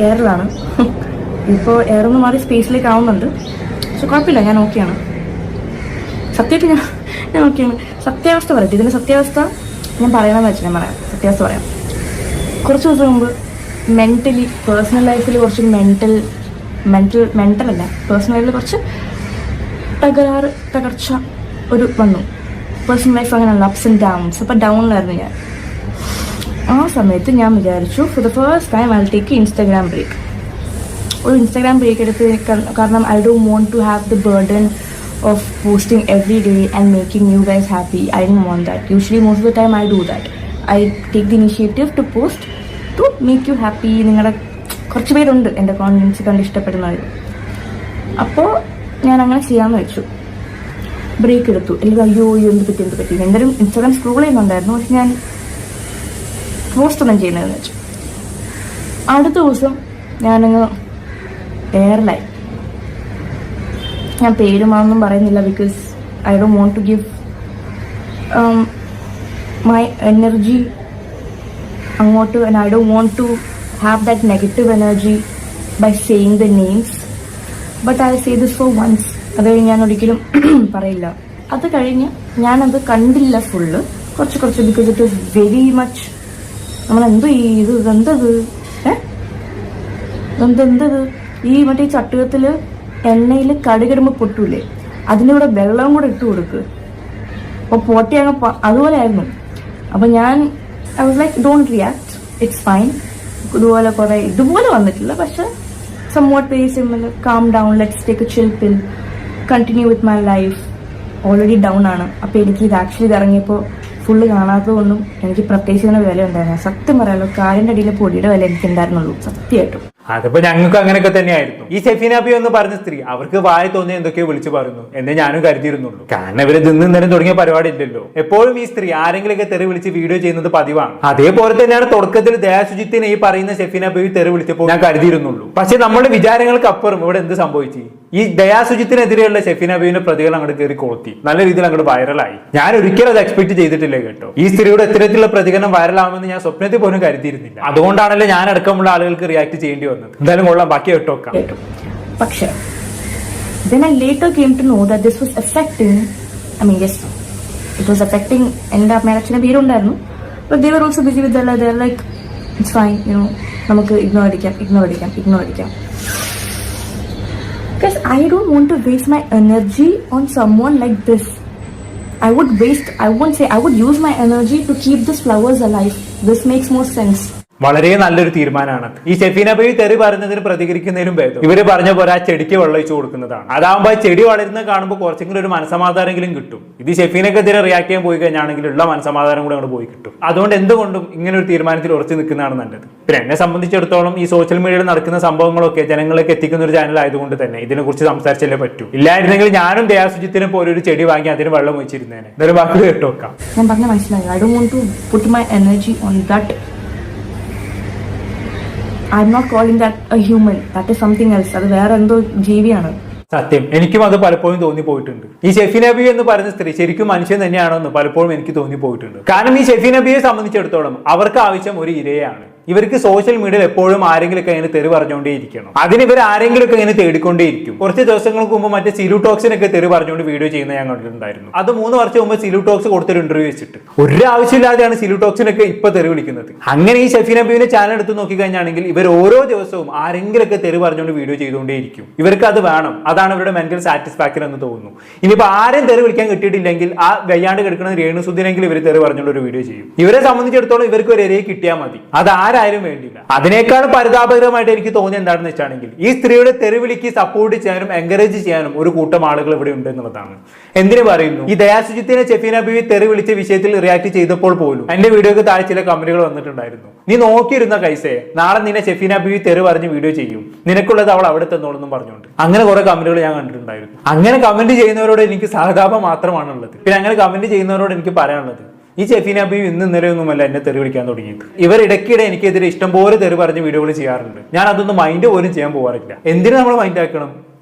എയറിലാണ്. ഇപ്പോൾ എയർന്ന് മാറി സ്പേസിലേക്ക് ആവുന്നുണ്ട്. പക്ഷെ കുഴപ്പമില്ല, ഞാൻ ഓക്കെയാണ്. സത്യമായിട്ട് ഞാൻ ഓക്കെയാണ്. സത്യാവസ്ഥ പറയട്ടെ, ഇതിന്റെ സത്യാവസ്ഥ ഞാൻ പറയണമെന്ന് വെച്ചാൽ ഞാൻ പറയാം. സത്യാവസ്ഥ പറയാം. കുറച്ച് ദിവസം മുമ്പ് മെന്റലി പേഴ്സണൽ ലൈഫിൽ കുറച്ച് മെന്റൽ അല്ല, പേഴ്സണൽ ലൈഫിൽ കുറച്ച് തകർച്ച ഒരു വന്നു. പേഴ്സണൽ ലൈഫ് അങ്ങനെയല്ല, അപ്സ് ആൻഡ് ഡൗൺസ്. അപ്പം ഡൗണിലായിരുന്നു ഞാൻ. ആ സമയത്ത് ഞാൻ വിചാരിച്ചു for the first time I will take Instagram break. ഒരു ഇൻസ്റ്റാഗ്രാം ബ്രേക്ക് എടുത്ത്, കാരണം I don't want to have the burden of posting every day and making you guys happy. I didn't want that. Usually most of the time I do that. I take the initiative to post to make you happy. നിങ്ങളുടെ കുറച്ച് പേരുണ്ട് എൻ്റെ confidence കണ്ട് ഇഷ്ടപ്പെടുന്നവർ. അപ്പോൾ ഞാൻ അങ്ങനെ ചെയ്യാമെന്ന് വെച്ചു. ബ്രേക്ക് എടുത്തു. എനിക്ക് അയ്യോ എന്ത് പറ്റി എന്തായാലും ഇൻസ്റ്റാഗ്രാം സ്ക്രോൾ ചെയ്യുന്നുണ്ടായിരുന്നു. പക്ഷെ ഞാൻ പോസ്റ്റ് ഒന്നും ചെയ്യുന്നതെന്ന് വെച്ചു. അടുത്ത ദിവസം ഞാനങ്ങ് എയർലൈൻ, ഞാൻ പേരുമാണെന്നും പറയുന്നില്ല, because I don't want to give my energy അങ്ങോട്ട്, and I don't want to have that negative energy by saying the names, but I'll say this for once. അത് കഴിഞ്ഞ് ഞാൻ ഒരിക്കലും പറയില്ല. അത് കഴിഞ്ഞ് ഞാനത് കണ്ടില്ല ഫുള്ള്, കുറച്ച് because it was very much. നമ്മളെന്തോ ഇത് എന്തത് എന്തത് ഈ മറ്റേ ചട്ടുകത്തിൽ എണ്ണയിൽ കടുകിടുമ്പോൾ പൊട്ടൂലേ, അതിൻ്റെ കൂടെ വെള്ളവും കൂടെ ഇട്ട് കൊടുക്ക്, അപ്പോൾ പൊട്ടി അങ്ങ് അതുപോലെ ആയിരുന്നു. അപ്പം ഞാൻ I was like don't react, it's fine. ഇതുപോലെ കുറേ ഇതുപോലെ വന്നിട്ടില്ല, പക്ഷെ somewhat very similar. Calm down, let's take a chill pill, continue with my life. Already down ആണ്. അപ്പോൾ എനിക്ക് ഇത് ആക്ച്വലി ഇത് ഇറങ്ങിയപ്പോൾ ഫുള്ള് കാണാത്തതുകൊണ്ടും എനിക്ക് പ്രത്യേകിച്ച് ഇങ്ങനെ വില ഉണ്ടായിരുന്നു. സത്യം പറയാമല്ലോ, കാലിൻ്റെ അടിയിലെ പൊടിയുടെ വില എനിക്ക് ഉണ്ടായിരുന്നുള്ളൂ സത്യമായിട്ടും. അതിപ്പോ ഞങ്ങൾക്ക് അങ്ങനെയൊക്കെ തന്നെയായിരുന്നു. ഈ ഷെഫീന ബീവി എന്ന് പറഞ്ഞ സ്ത്രീ അവർക്ക് വായി തോന്നിയ എന്തൊക്കെയോ വിളിച്ചു പറഞ്ഞു എന്നേ ഞാനും കരുതിയിരുന്നുള്ളൂ. കാരണം ഇവര് നേരം തുടങ്ങിയ പരിപാടി ഇല്ലല്ലോ. എപ്പോഴും ഈ സ്ത്രീ ആരെങ്കിലൊക്കെ തെറി വിളിച്ച് വീഡിയോ ചെയ്യുന്നത് പതിവാണ്. അതേപോലെ തന്നെയാണ് തുടക്കത്തിൽ ദയാസുജിത്തിനെ ഈ പറയുന്ന ഷെഫീന ബീവി തെറി വിളിച്ചപ്പോൾ ഞാൻ കരുതിയിരുന്നുള്ളൂ. പക്ഷെ നമ്മുടെ വിചാരങ്ങൾക്ക് അപ്പുറം ഇവിടെ എന്ത് സംഭവിച്ചു? ഈ ദയാസുജിത്തിനെതിരെയുള്ള ഷെഫീന ബീവിന്റെ പ്രതികൾ അങ്ങോട്ട് കയറി കൊളുത്തി, നല്ല രീതിയിൽ അങ്ങോട്ട് വൈറലായി. ഞാൻ ഒരിക്കലും അത് എക്സ്പെക്ട് ചെയ്തിട്ടില്ല കേട്ടോ. ഈ സ്ത്രീയുടെ ഇത്തരത്തിലുള്ള പ്രതികരണം വൈറലാവുമെന്ന് ഞാൻ സ്വപ്നത്തിൽ പോലും കരുതിയിരുന്നില്ല. അതുകൊണ്ടാണല്ലോ ഞാൻ അടക്കമുള്ള ആളുകൾക്ക് റിയാക്ട് ചെയ്യേണ്ടി വന്നത്. എന്തായാലും കൊള്ളാം, ബാക്കി കേട്ടോക്കാം. പക്ഷേ then I later came to know that this was affecting, I mean yes, it was affecting എൻ്റെ അമ്മയുടെ പേരുണ്ടായിരുന്നു. but they were also busy with their life. They were like it's fine, you know, നമുക്ക് ignore അടിക്കാം. Because I don't want to waste my energy on someone like this. I would use my energy to keep these flowers alive. This makes more sense. വളരെ നല്ലൊരു തീരുമാനമാണ്. ഈ ഷെഫീന ബീവി തെറി പറയുന്നതിന് പ്രതികരിക്കുന്നതിനും ഭേദം ഇവര് പറഞ്ഞ പോലെ ആ ചെടിക്ക് വെള്ളം ഒഴിച്ചു കൊടുക്കുന്നതാണ്. അതാകുമ്പോൾ ആ ചെടി വളരുന്നത് കാണുമ്പോൾ കുറച്ചെങ്കിലും ഒരു മനസമാധാനമെങ്കിലും കിട്ടും. ഇത് ഷെഫീനക്കെതിരെ റിയാക്ട് ചെയ്യാൻ പോയി കഴിഞ്ഞാണെങ്കിൽ ഉള്ള മനസമാധാനം കൂടെ അങ്ങോട്ട് പോയി കിട്ടും. അതുകൊണ്ട് എന്തുകൊണ്ടും ഇങ്ങനെ ഒരു തീരുമാനത്തിൽ ഉറച്ചു നിൽക്കുന്നതാണ് നല്ലത്. പിന്നെ എന്നെ സംബന്ധിച്ചിടത്തോളം ഈ സോഷ്യൽ മീഡിയയിൽ നടക്കുന്ന സംഭവങ്ങളൊക്കെ ജനങ്ങളിലേക്ക് എത്തിക്കുന്ന ഒരു ചാനൽ ആയതുകൊണ്ട് തന്നെ ഇതിനെക്കുറിച്ച് സംസാരിച്ചല്ലേ പറ്റൂ. ഇല്ലായിരുന്നെങ്കിൽ ഞാനും ദയാസുജിത്തിനെ പോലെ ഒരു ചെടി വാങ്ങി അതിന് വെള്ളം ഒഴിച്ചിരുന്നേനെ. ഇതൊരു വാക്ക് കേട്ടോക്കാം. ഞാൻ പറഞ്ഞ മനസ്സിലായി. I don't want to put my energy on that. I'm not calling that a human. That is something else. അത് വേറെ എന്തോ ജീവിയാണ്. സത്യം, എനിക്കും അത് പലപ്പോഴും തോന്നിപ്പോയിട്ടുണ്ട്. ഈ ഷെഫീന ബീവി എന്ന് പറയുന്ന സ്ത്രീ ശരിക്കും മനുഷ്യൻ തന്നെയാണോ എന്ന് പലപ്പോഴും എനിക്ക് തോന്നിപ്പോയിട്ടുണ്ട്. കാരണം ഈ ഷെഫീന ബീവിയെ സംബന്ധിച്ചിടത്തോളം അവർക്ക് ആവശ്യം ഒരു ഇരയാണ്. ഇവർക്ക് സോഷ്യൽ മീഡിയയിൽ എപ്പോഴും ആരെങ്കിലൊക്കെ ഇങ്ങനെ തെറി പറഞ്ഞുകൊണ്ടേയിരിക്കണം. അതിന് ഇവർ ആരെങ്കിലൊക്കെ ഇങ്ങനെ തേടിക്കൊണ്ടേയിരിക്കും. കുറച്ച് ദിവസങ്ങൾക്ക് മുമ്പ് മറ്റേ സിലു ടോക്സിനൊക്കെ തെറി പറഞ്ഞുകൊണ്ട് വീഡിയോ ചെയ്യുന്ന ഞാൻ കണ്ടിട്ടുണ്ടായിരുന്നു. അത് 3 വർഷം മുമ്പ് സിലു ടോക്സ് കൊടുത്തൊരു ഇന്റർവ്യൂ വെച്ചിട്ട് ഒരു ആവശ്യമില്ലാതെയാണ് സിലു ടോക്സിനൊക്കെ ഇപ്പൊ തെറി വിളിക്കുന്നത്. അങ്ങനെ ഈ ഷെഫീന ബീവിന്റെ ചാനൽ എടുത്ത് നോക്കിക്കഴിഞ്ഞാണെങ്കിൽ ഇവർ ഓരോ ദിവസവും ആരെങ്കിലൊക്കെ തെറി പറഞ്ഞുകൊണ്ട് വീഡിയോ ചെയ്തുകൊണ്ടേയിരിക്കും. ഇവർക്ക് അത് വേണം, അതാണ് ഇവരുടെ മെന്റൽ സാറ്റിസ്ഫാക്ഷൻ എന്ന് തോന്നുന്നു. ഇനിയിപ്പോ ആരും തെറി വിളിക്കാൻ കിട്ടിയിട്ടില്ലെങ്കിൽ ആ വയ്യാണ്ട് കിടക്കുന്ന രേണുസുദ്ദീനെങ്കിലും ഇവർ തെറി പറഞ്ഞുകൊണ്ട് ഒരു വീഡിയോ ചെയ്യും. ഇവരെ സംബന്ധിച്ചിടത്തോളം ഇവർക്ക് ഒരു ഇരയെ കിട്ടിയാൽ മതി, അത് ആരായാലും വേണ്ടില്ല. അതിനേക്കാൾ പരിതാപകരമായിട്ട് എനിക്ക് തോന്നിയത് എന്താണെന്ന് വെച്ചാണെങ്കിൽ ഈ സ്ത്രീയുടെ തെരുവിളിക്ക് സപ്പോർട്ട് ചെയ്യാനും എൻകറേജ് ചെയ്യാനും ഒരു കൂട്ടം ആളുകൾ ഇവിടെ ഉണ്ട് എന്നുള്ളതാണ്. എന്തിനു പറയുന്നു, ഈ ദയാസുജിത്തിനെ ഷെഫീന ബീവി തെറി വിളിച്ച വിഷയത്തിൽ റിയാക്ട് ചെയ്തപ്പോൾ പോലും എന്റെ വീഡിയോക്ക് താഴെ ചില കമന്റുകൾ വന്നിട്ടുണ്ടായിരുന്നു. നീ നോക്കിയിരുന്ന കൈസേ, നാളെ നിന്നെ ഷെഫീന ബീവി തെറി പറഞ്ഞ് വീഡിയോ ചെയ്യും, നിനക്കുള്ളത് അവൾ അവിടെ തന്നോളെന്നും പറഞ്ഞുകൊണ്ട് അങ്ങനെ കുറെ കമന്റുകൾ ഞാൻ കണ്ടിട്ടുണ്ടായിരുന്നു. അങ്ങനെ കമന്റ് ചെയ്യുന്നവരോട് എനിക്ക് സഹതാപം മാത്രമാണുള്ളത്. പിന്നെ അങ്ങനെ കമന്റ് ചെയ്യുന്നവരോട് എനിക്ക് പറയാനുള്ളത്, ഈ ഷെഫീന ബീവി ഇന്നലെയൊന്നുമല്ല എന്നെ തെറി വിളിക്കാൻ തുടങ്ങിയത്. ഇവർ ഇടയ്ക്കിടെ എനിക്കെതിരെ ഇഷ്ടംപോലെ തെറി പറഞ്ഞ് വീഡിയോകൾ ചെയ്യാറുണ്ട്. ഞാൻ അതൊന്നും മൈൻഡ് പോലും ചെയ്യാൻ പോകാറില്ല. എന്തിനു നമ്മൾ മൈൻഡ് ആക്കണം?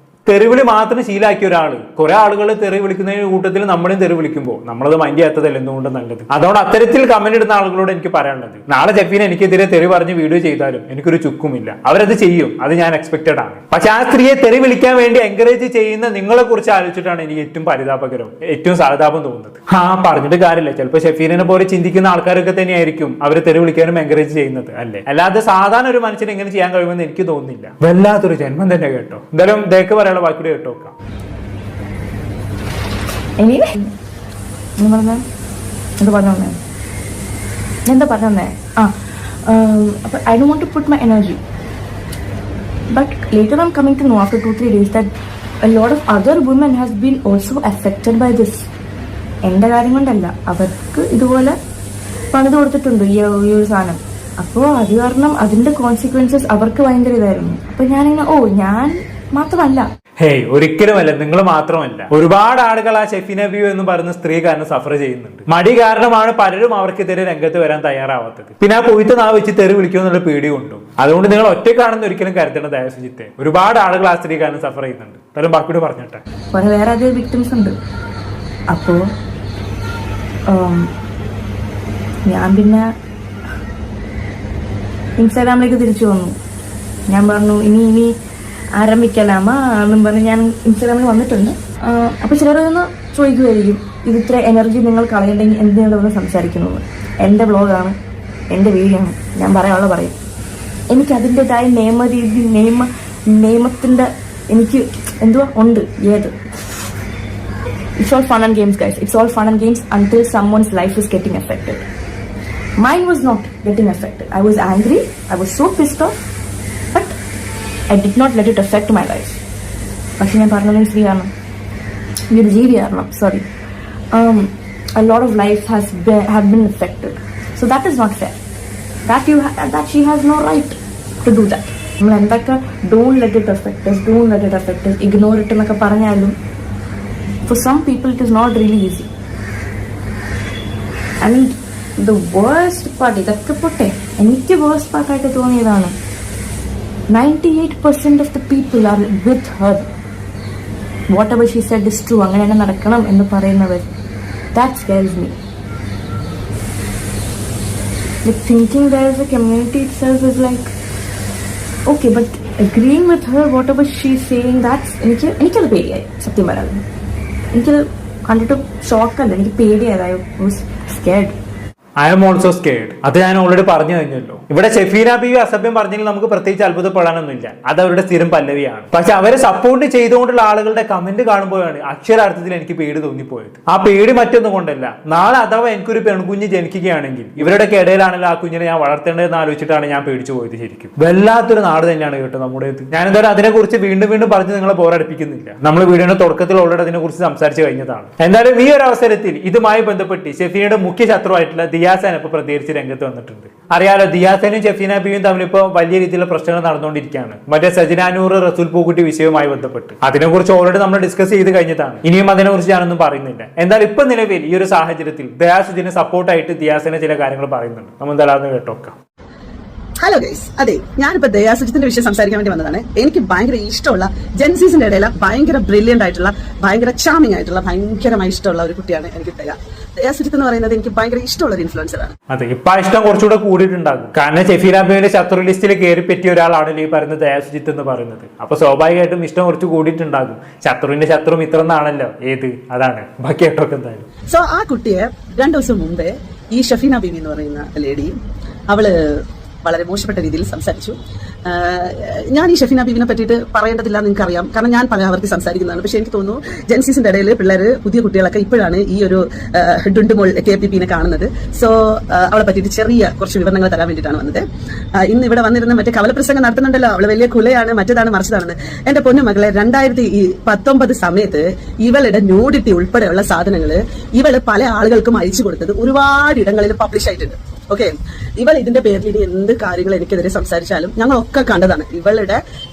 തെറിവിളി മാത്രം ശീലാക്കിയ ഒരാള് കുറെ ആളുകൾ തെറി വിളിക്കുന്നതിന് കൂട്ടത്തിൽ നമ്മളും തെറി വിളിക്കുമ്പോൾ നമ്മളത് മൈൻഡ് ചെയ്യാത്തതല്ല എന്തുകൊണ്ട് നല്ലത്. അതുകൊണ്ട് അത്തരത്തിൽ കമന്റ് ഇടുന്ന ആളുകളോട് എനിക്ക് പറയാനുള്ളത്, നാളെ ഷെഫീന എനിക്കെതിരെ തെറി പറഞ്ഞ് വീഡിയോ ചെയ്താലും എനിക്കൊരു ചുക്കുമില്ല, അവരത് ചെയ്യും, അത് ഞാൻ എക്സ്പെക്റ്റഡ് ആണ്. പക്ഷെ ആ സ്ത്രീയെ തെറി വിളിക്കാൻ വേണ്ടി എൻകറേജ് ചെയ്യുന്ന നിങ്ങളെ കുറിച്ച് ആലോചിച്ചിട്ടാണ് എനിക്ക് ഏറ്റവും പരിതാപകരം, ഏറ്റവും സഹതാപം തോന്നുന്നത്. പറഞ്ഞിട്ട് കാര്യമില്ല, ചിലപ്പോൾ ഷെഫീനെ പോലെ ചിന്തിക്കുന്ന ആൾക്കാരൊക്കെ തന്നെയായിരിക്കും അവരെ തെറി വിളിക്കാനും എൻകറേജ് ചെയ്യുന്നത്, അല്ലേ? അല്ലാതെ സാധാരണ ഒരു മനുഷ്യന് എങ്ങനെ ചെയ്യാൻ കഴിയുമെന്ന് എനിക്ക് തോന്നുന്നില്ല. വല്ലാത്തൊരു ജന്മം തന്നെ കേട്ടോ. എന്തായാലും ദേക്ക് പറയാനുള്ള ബാക്കി കേട്ടോക്കാം. എന്താ പറഞ്ഞേ? അപ്പൊ I don't want to put my energy. But later I'm coming to know after 2-3 days that a lot of other women has been also affected by this. എന്റെ കാര്യം കൊണ്ടല്ല, അവർക്ക് ഇതുപോലെ പണിത് കൊടുത്തിട്ടുണ്ട് ഈ ഒരു സാധനം. അപ്പോൾ അത് കാരണം അതിന്റെ കോൺസിക്വൻസസ് അവർക്ക് ഭയങ്കര ഇതായിരുന്നു. അപ്പൊ ഞാനിങ്ങനെ ഞാൻ മാത്രമല്ല, ഹേയ് ഒരിക്കലുമല്ല, നിങ്ങൾ മാത്രമല്ല, ഒരുപാട് ആളുകൾ ആ ഷെഫീന ബീവി എന്ന് പറയുന്ന സ്ത്രീ കാരണം സഫർ ചെയ്യുന്നുണ്ട്. മടി കാരണമാണ് പലരും അവർക്കെതിരെ രംഗത്ത് വരാൻ തയ്യാറാവാത്തത്. പിന്നെ ആ പൊയ്ത്ത് നാ വെച്ച് തെറി വിളിക്കുമെന്നുള്ള പേടി കൊണ്ടും. അതുകൊണ്ട് നിങ്ങൾ ഒറ്റക്കാണെന്ന് ഒരിക്കലും കരുതേണ്ട ദയാസുജിത്തെ. ഒരുപാട് ആളുകൾ ആ സ്ത്രീ കാരണം സഫർ ചെയ്യുന്നുണ്ട്. പലരും ബാക്കിയോട് പറഞ്ഞിട്ടെ വേറെ അധികം വിക്ടിംസ് ഉണ്ട്. അപ്പോ ഞാൻ പിന്നെ ഇൻസ്റ്റാഗ്രാമിലേക്ക് തിരിച്ചു വന്നു. ഞാൻ പറഞ്ഞു ഇനി ആരംഭിക്കലാമ എന്നും പറഞ്ഞ് ഞാൻ ഇൻസ്റ്റാഗ്രാമിൽ വന്നിട്ടുണ്ട്. അപ്പോൾ ചിലരൊന്ന് ചോദിക്കുമായിരിക്കും, ഇത് ഇത്ര എനർജി നിങ്ങൾ കളയണ്ടെങ്കിൽ എന്തിനാണ് സംസാരിക്കുന്നത്? എൻ്റെ ബ്ലോഗാണ്, എൻ്റെ വീഡിയോ ആണ്, ഞാൻ പറയാനുള്ള പറയും. എനിക്ക് അതിൻ്റെതായ നിയമരീതി നിയമത്തിൻ്റെ എനിക്ക് എന്തുവാ ഉണ്ട്. ഏത് it's all fun and games guys, it's all fun and games until someone's life is getting affected. Mine was not getting affected. I was angry, I was so pissed off, but I did not let it affect my life. പക്ഷെ ഞാൻ പറഞ്ഞത് സ്ത്രീ കാരണം, ഈ ഒരു ജീവി കാരണം, sorry, a lot of lives have been affected. So that is not fair. That she has no right to do that. നമ്മൾ എന്തൊക്കെ don't let it affect us, ignore it എന്നൊക്കെ പറഞ്ഞാലും for some people it is not really easy. And the worst part, ഇതൊക്കെ പോട്ടെ, എനിക്ക് worst part ആയിട്ട് തോന്നിയതാണ് 98% of the people are with her. Whatever she said is true. അങ്ങനെ തന്നെ നടക്കണം എന്ന് പറയുന്നവർ, that scares me. Like thinking there is a community itself is like okay, but agreeing with her whatever she's saying, that's എനിക്കത് പേടിയായി. സത്യം പറയാം, എനിക്കത് കണ്ടിട്ട് ഷോക്കല്ല, എനിക്ക് പേടിയായത്. I was scared. I am also scared. അത് ഞാൻ ഓൾറെഡി പറഞ്ഞു കഴിഞ്ഞല്ലോ. ഇവിടെ ഷെഫീന ബീവി അസഭ്യം പറഞ്ഞെങ്കിൽ നമുക്ക് പ്രത്യേകിച്ച് അത്ഭുതപ്പെടാനൊന്നുമില്ല, അത് അവരുടെ സ്ഥിരം പല്ലവിയാണ്. പക്ഷെ അവരെ സപ്പോർട്ട് ചെയ്തുകൊണ്ടുള്ള ആളുകളുടെ കമന്റ് കാണുമ്പോഴാണ് അക്ഷരാർത്ഥത്തിൽ എനിക്ക് പേടി തോന്നിപ്പോയത്. ആ പേടി മറ്റൊന്നും കൊണ്ടല്ല, നാളെ അഥവാ എനിക്കൊരു പെൺകുഞ്ഞ് ജനിക്കുകയാണെങ്കിൽ ഇവരുടെ ഇടയിലാണല്ലോ ആ കുഞ്ഞിനെ ഞാൻ വളർത്തേണ്ടതെന്ന് ആലോചിച്ചിട്ടാണ് ഞാൻ പേടിച്ചു പോയത്. ശരിക്കും വല്ലാത്തൊരു നാട് തന്നെയാണ് കേട്ടോ നമ്മുടേത്. ഞാൻ എന്തായാലും അതിനെക്കുറിച്ച് വീണ്ടും പറഞ്ഞ് നിങ്ങളെ ബോറടിപ്പിക്കുന്നില്ല. നമ്മൾ വീഡിയോയുടെ തുടക്കത്തിൽ ഓൾറെഡി അതിനെക്കുറിച്ച് സംസാരിച്ച് കഴിഞ്ഞതാണ്. എന്തായാലും ഈ ഒരു അവസരത്തിൽ ഇതുമായി ബന്ധപ്പെട്ട് ഷെഫീനയുടെ മുഖ്യ ശത്രുവായിട്ടുള്ള ദിയാസൻ ഇപ്പൊ പ്രതികരിച്ച് രംഗത്ത് വന്നിട്ടുണ്ട്. അറിയാലോ, ദിയാസനും ഷെഫീന ബീവിയും തമ്മിൽ ഇപ്പോൾ വലിയ രീതിയിലുള്ള പ്രശ്നങ്ങൾ നടന്നുകൊണ്ടിരിക്കുകയാണ്. മറ്റേ സജിനാനൂർ റസൂൽ പൂക്കുട്ടി വിഷയവുമായി ബന്ധപ്പെട്ട് അതിനെക്കുറിച്ച് ഓൾറെഡി നമ്മൾ ഡിസ്കസ് ചെയ്ത് കഴിഞ്ഞതാണ്. ഇനിയും അതിനെക്കുറിച്ച് ഞാനൊന്നും പറയുന്നില്ല. എന്നാൽ ഇപ്പൊ നിലവിൽ ഈ ഒരു സാഹചര്യത്തിൽ ദയാസുജിന് സപ്പോർട്ടായിട്ട് ദിയാസനെ ചില കാര്യങ്ങൾ പറയുന്നുണ്ട്. നമ്മൾ എന്തായാലും കേട്ടോക്കാം. ഹലോ ഗൈസ്, അതെ, ഞാനിപ്പോ ദയാസുജിത്തിന്റെ വിഷയം സംസാരിക്കാൻ വേണ്ടി വന്നതാണ്. എനിക്ക് ഭയങ്കര ഇഷ്ടമുള്ള ജെൻസീസിന്റെ ഇടയിലെ ഭയങ്കര ബ്രില്യന്റ് ആയിട്ടുള്ള, ഭയങ്കര ചാമിങ് ആയിട്ടുള്ള, ഭയങ്കരമായി ഇഷ്ടമുള്ള ഒരു കുട്ടിയാണ് എനിക്ക് ദയാസുജിത്ത് എന്ന് പറയുന്നത്. എനിക്ക് ഭയങ്കര ഇഷ്ടമുള്ള ഒരു ഇൻഫ്ലുവൻസറാണ്. അതെ, ഇപ്പൊ ഇഷ്ടം കുറച്ചുകൂടെ കൂടിയിട്ടുണ്ടാകും. കാരണം ഷെഫീന ബീവിന്റെ ശത്രു ലിസ്റ്റിൽ കയറി പറ്റിയ ഒരാളാണല്ലോ ഈ പറയുന്നത് ദയാസുജിത്ത് എന്ന് പറയുന്നത്. അപ്പൊ സ്വാഭാവികമായിട്ടും ഇഷ്ടം കുറച്ച് കൂടിയിട്ടുണ്ടാകും. ശത്രുവിന്റെ ശത്രു മിത്രം എന്നാണല്ലോ ഏത്, അതാണ്. ബാക്കി കേട്ടൊക്കെ എന്തായാലും. സോ ആ കുട്ടിയെ 2 ദിവസം മുമ്പേ ഈ ഷഫീന ബീവി എന്ന് പറയുന്ന ലേഡി, അവള് വളരെ മോശപ്പെട്ട രീതിയിൽ സംസാരിച്ചു. ഞാൻ ഈ ഷഫീന ബീവിനെ പറ്റിയിട്ട് പറയേണ്ടതില്ല എന്ന് എനിക്കറിയാം, കാരണം ഞാൻ പല ആവർത്തി സംസാരിക്കുന്നതാണ്. പക്ഷെ എനിക്ക് തോന്നുന്നു ജെൻസീസിന്റെ ഇടയിൽ പിള്ളേർ, പുതിയ കുട്ടികളൊക്കെ ഇപ്പോഴാണ് ഈ ഒരു ഡുണ്ടുമോൾ KPP കാണുന്നത്. സോ അവളെ പറ്റിയിട്ട് ചെറിയ കുറച്ച് വിവരണങ്ങൾ തരാൻ വേണ്ടിയിട്ടാണ് വന്നത്. ഇന്ന് ഇവിടെ വന്നിരുന്ന മറ്റേ കവലപ്രസംഗം നടത്തുന്നുണ്ടല്ലോ, അവള് വലിയ കുലയാണ്, മറ്റേതാണ് മറിച്ചതാണെന്ന്. എന്റെ പൊന്നു മകളെ, 2019 സമയത്ത് ഇവളുടെ ന്യൂഡിറ്റി ഉൾപ്പെടെയുള്ള സാധനങ്ങൾ ഇവള് പല ആളുകൾക്കും അയച്ചു കൊടുത്തത് ഒരുപാട് ഇടങ്ങളിൽ പബ്ലിഷ് ആയിട്ടുണ്ട്. ഓക്കെ, ഇവൾ ഇതിന്റെ പേരിൽ ഇനി എന്ത് കാര്യങ്ങൾ എനിക്കെതിരെ സംസാരിച്ചാലും ഞങ്ങളൊക്കെ കണ്ടതാണ്.